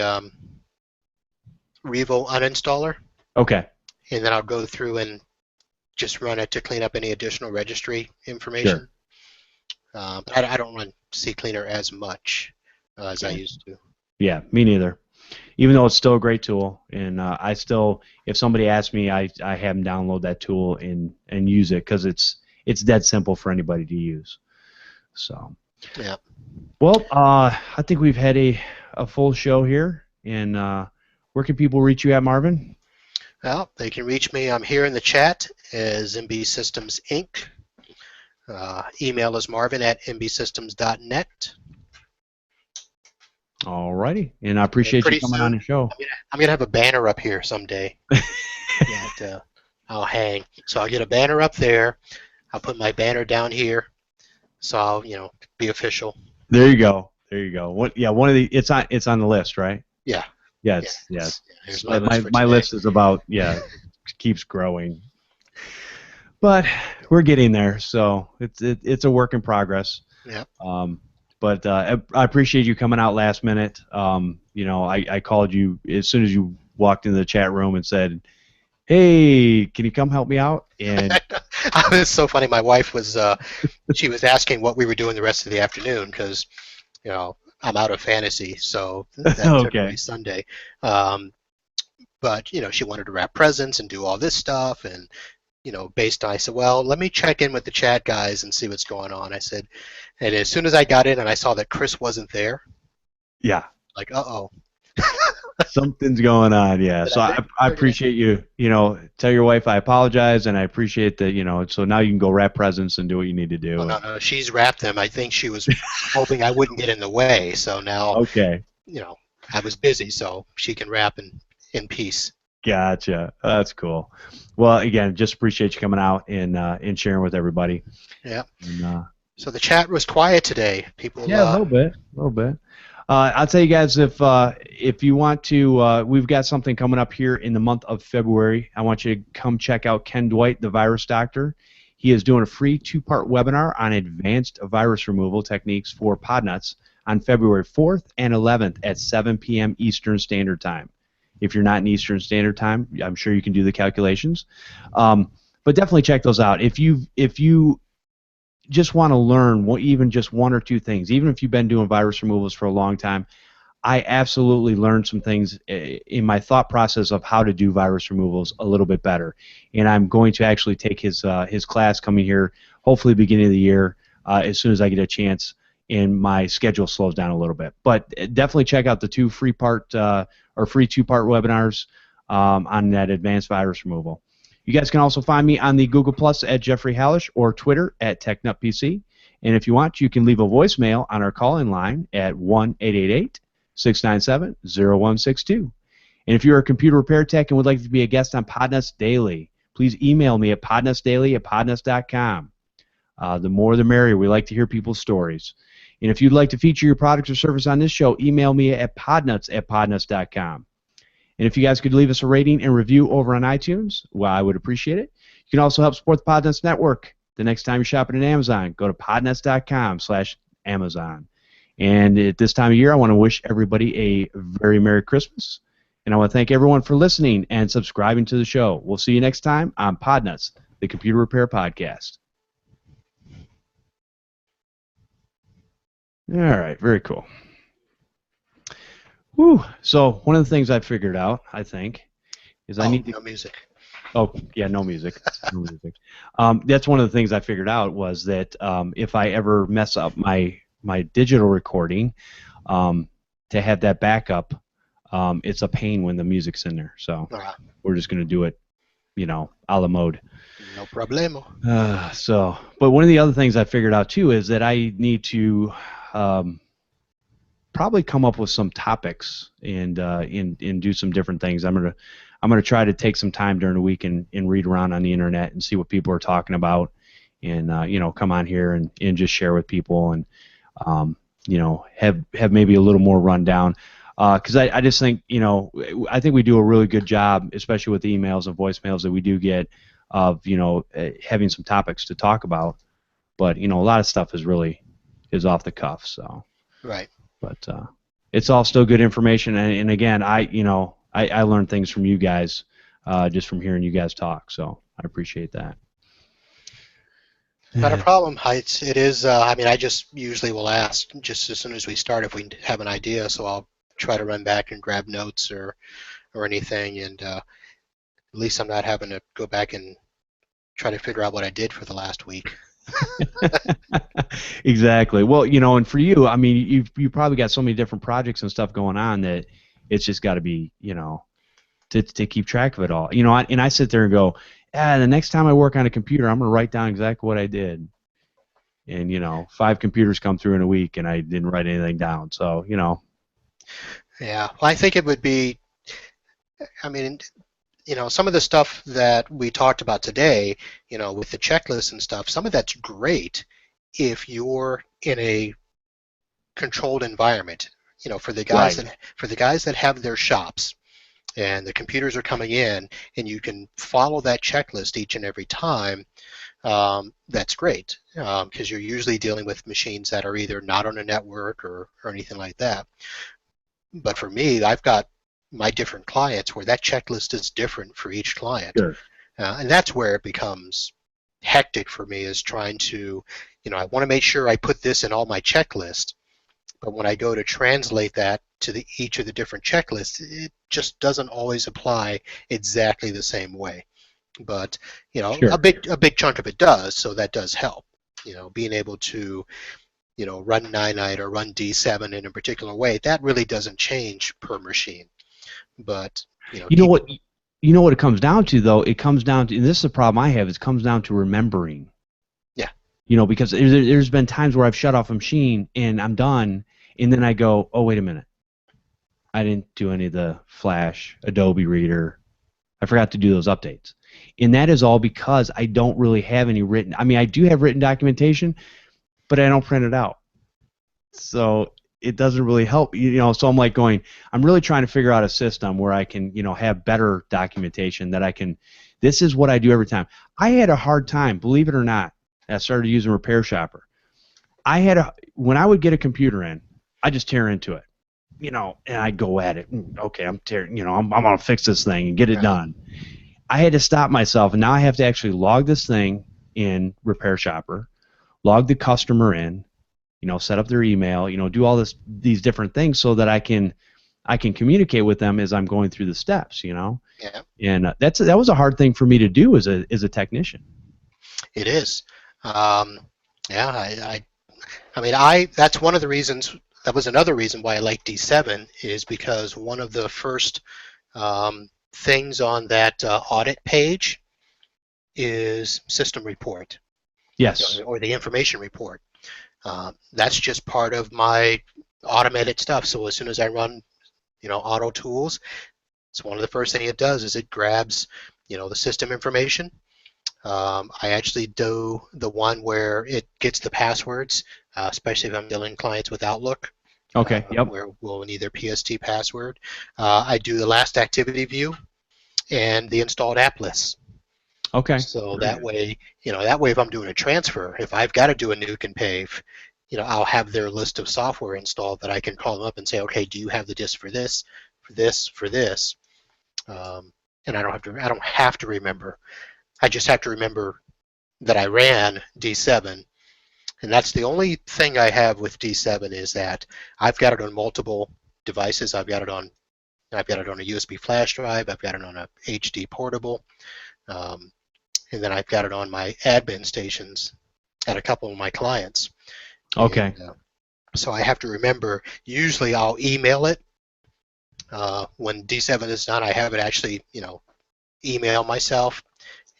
Revo uninstaller. Okay. And then I'll go through and just run it to clean up any additional registry information. Sure. But I don't run CCleaner as much as I used to. Yeah, me neither. Even though it's still a great tool, and I still, if somebody asks me, I have them download that tool and use it because it's dead simple for anybody to use. So, yeah. Well, I think we've had a full show here, and where can people reach you at, Marvin? Well, they can reach me. I'm here in the chat as MB Systems Inc. Email is marvin@mbsystems.net. All righty, and I appreciate you coming on the show. I'm gonna have a banner up here someday that I'll hang. So I'll get a banner up there. I'll put my banner down here, so I'll be official. There you go. One of the it's on the list, right? Yeah. Yes. Here's My list is about keeps growing, but we're getting there. So it's a work in progress. Yeah. But I appreciate you coming out last minute. I called you as soon as you walked into the chat room and said, "Hey, can you come help me out?" And it's so funny. My wife was she was asking what we were doing the rest of the afternoon because I'm out of fantasy, so that's every Sunday. But she wanted to wrap presents and do all this stuff, and based on, I said, well, let me check in with the chat guys and see what's going on. I said, and as soon as I got in and I saw that Chris wasn't there, yeah, like, uh-oh. Something's going on, yeah. So I appreciate you, tell your wife I apologize, and I appreciate that, so now you can go wrap presents and do what you need to do. Oh, no, she's wrapped them. I think she was hoping I wouldn't get in the way, so now, okay. I was busy, so she can wrap in peace. Gotcha. That's cool. Well, again, just appreciate you coming out and sharing with everybody. Yeah. And, so the chat was quiet today. People. Yeah, a little bit. I'll tell you guys if you want to, we've got something coming up here in the month of February. I want you to come check out Ken Dwight, the Virus Doctor. He is doing a free 2-part webinar on advanced virus removal techniques for Podnutz on February 4th and 11th at 7 p.m. Eastern Standard Time. If you're not in Eastern Standard Time, I'm sure you can do the calculations. But definitely check those out. If you just want to learn even just one or two things, even if you've been doing virus removals for a long time, I absolutely learned some things in my thought process of how to do virus removals a little bit better. And I'm going to actually take his class coming here, hopefully beginning of the year, as soon as I get a chance and my schedule slows down a little bit. But definitely check out the free 2-part webinars on that advanced virus removal. You guys can also find me on the Google Plus at Jeffery Halash or Twitter at TechNutPC. And if you want, you can leave a voicemail on our call-in line at 1-888-697-0162. And if you're a computer repair tech and would like to be a guest on Podnutz Daily, please email me at podnutsdaily@podnuts.com. The more the merrier. We like to hear people's stories. And if you'd like to feature your product or service on this show, email me at podnuts@podnuts.com. And if you guys could leave us a rating and review over on iTunes, well, I would appreciate it. You can also help support the Podnuts Network. The next time you're shopping at Amazon, go to podnuts.com/Amazon. And at this time of year, I want to wish everybody a very Merry Christmas. And I want to thank everyone for listening and subscribing to the show. We'll see you next time on Podnuts, the Computer Repair Podcast. All right, very cool. Whew. So one of the things I figured out, I think, is I need to... No music. Oh, yeah, no music. No music. That's one of the things I figured out was that if I ever mess up my digital recording, to have that backup, it's a pain when the music's in there. So we're just going to do it, a la mode. No problemo. But one of the other things I figured out too is that I need to probably come up with some topics and do some different things. I'm gonna try to take some time during the week and read around on the internet and see what people are talking about, and come on here and just share with people and have maybe a little more rundown. Because I just think I think we do a really good job, especially with the emails and voicemails that we do get, of having some topics to talk about. But a lot of stuff is off the cuff. So right. But it's all still good information, and again, I learned things from you guys just from hearing you guys talk. So I appreciate that. Not a problem. It is. I just usually will ask just as soon as we start if we have an idea. So I'll try to run back and grab notes or anything, and at least I'm not having to go back and try to figure out what I did for the last week. Exactly. Well, and for you, you probably got so many different projects and stuff going on that it's just got to be, to keep track of it all. And I sit there and go, the next time I work on a computer, I'm going to write down exactly what I did. And 5 computers come through in a week, and I didn't write anything down. So Yeah. Well, I think it would be. Some of the stuff that we talked about today, with the checklists and stuff, some of that's great if you're in a controlled environment. For the guys that have their shops and the computers are coming in and you can follow that checklist each and every time, that's great because you're usually dealing with machines that are either not on a network or anything like that. But for me, I've got my different clients where that checklist is different for each client. Sure. And that's where it becomes hectic for me, is trying to, I want to make sure I put this in all my checklists, but when I go to translate that to each of the different checklists, it just doesn't always apply exactly the same way. But, Sure. a big chunk of it does, so that does help. Being able to run 9.9 or run D7 in a particular way, that really doesn't change per machine. But you know what it comes down to, though. It comes down to, and this is the problem I have. It comes down to remembering. Yeah. Because there's been times where I've shut off a machine and I'm done, and then I go, oh, wait a minute, I didn't do any of the Flash, Adobe Reader. I forgot to do those updates, and that is all because I don't really have any written. I do have written documentation, but I don't print it out. So it doesn't really help, so I'm like I'm really trying to figure out a system where I can, have better documentation that I can, this is what I do every time. I had a hard time, believe it or not, I started using Repair Shopper. When I would get a computer in, I just tear into it, and I go at it. Okay, I'm tearing, I'm going to fix this thing and get it done. I had to stop myself, and now I have to actually log this thing in Repair Shopper, log the customer in, set up their email, do all these different things so that I can communicate with them as I'm going through the steps, Yeah. And that was a hard thing for me to do as a technician. It is. That's one of the reasons. That was another reason why I like D7, is because one of the first things on that audit page is system report. Yes. Or the information report. That's just part of my automated stuff. So as soon as I run, Auto Tools, it's one of the first things it does is it grabs, the system information. I actually do the one where it gets the passwords, especially if I'm dealing clients with Outlook. Okay. Yep. Where we'll need their PST password. I do the last activity view and the installed app list. Okay. So that way, if I'm doing a transfer, if I've got to do a nuke and pave, I'll have their list of software installed that I can call them up and say, okay, do you have the disk for this, for this, for this? And I don't have to remember. I just have to remember that I ran D7. And that's the only thing I have with D7 is that I've got it on multiple devices. I've got it on a USB flash drive. I've got it on a HD portable. And then I've got it on my admin stations at a couple of my clients. Okay. And, so I have to remember, usually I'll email it. When D7 is done, I have it actually, email myself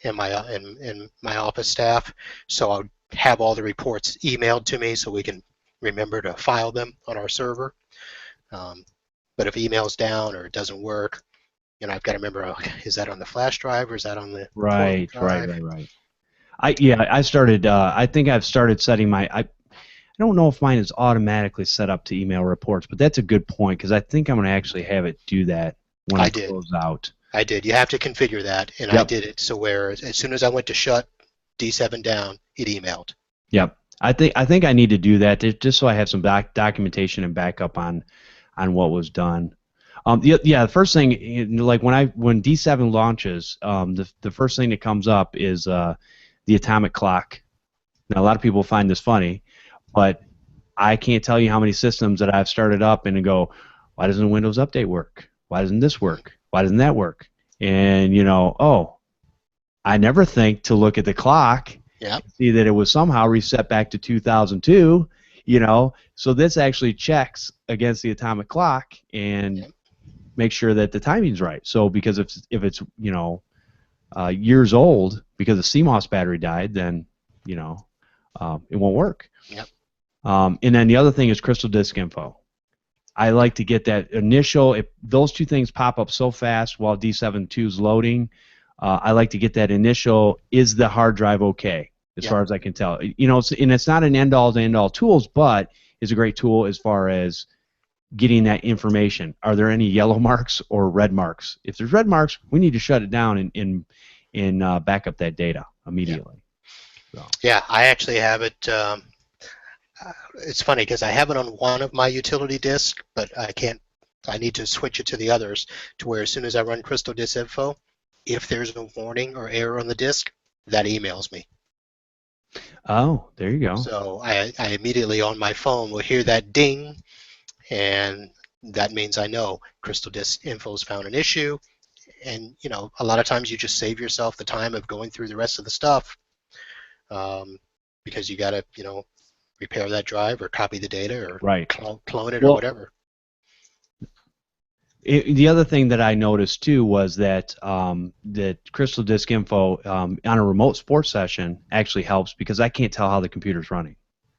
and my office staff. So I'll have all the reports emailed to me so we can remember to file them on our server. But if email's down or it doesn't work, I've got to remember, okay, is that on the flash drive or is that on the Right. drive? I started. I think I've started setting my. I don't know if mine is automatically set up to email reports, but that's a good point because I think I'm going to actually have it do that when I close out. I did. You have to configure that, and I did it so where as soon as I went to shut D7 down, it emailed. Yep. I think I need to do that just so I have some documentation and backup on what was done. The first thing, like when D7 launches, the first thing that comes up is the atomic clock. Now a lot of people find this funny, but I can't tell you how many systems that I've started up and go, why doesn't Windows Update work? Why doesn't this work? Why doesn't that work? And I never think to look at the clock. Yep. See that it was somehow reset back to 2002. So this actually checks against the atomic clock and make sure that the timing's right. So because if it's years old because the CMOS battery died, then it won't work. Yep. And then the other thing is crystal disk info. I like to get that initial. If those two things pop up so fast while D7.2 is loading, I like to get that initial. Is the hard drive okay? As far as I can tell, and it's not an end-all tools, but it's a great tool as far as getting that information. Are there any yellow marks or red marks? If there's red marks, we need to shut it down and back up that data immediately. Yeah, yeah, I actually have it. It's funny because I have it on one of my utility disks, but I can't. I need to switch it to the others to where as soon as I run Crystal Disk Info, if there's a warning or error on the disk, that emails me. Oh, there you go. So I immediately on my phone will hear that ding, and that means I know Crystal Disk Info has found an issue. And a lot of times you just save yourself the time of going through the rest of the stuff because you got to repair that drive or copy the data or clone it or whatever. The other thing that I noticed too was that that Crystal Disk Info on a remote sports session actually helps because I can't tell how the computer's running.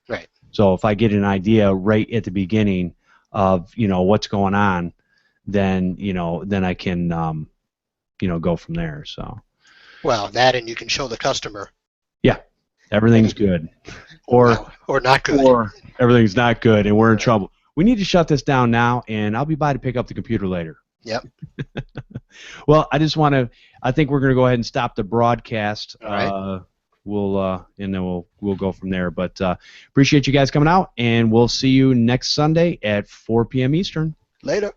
Right. So if I get an idea right at the beginning of what's going on, then I can go from there. So. Well, that and you can show the customer. Yeah, everything's good, or not good, or everything's not good, and we're in trouble. We need to shut this down now, and I'll be by to pick up the computer later. Yep. Well, I think we're going to go ahead and stop the broadcast. All right. And then we'll go from there. But appreciate you guys coming out, and we'll see you next Sunday at 4 p.m. Eastern. Later.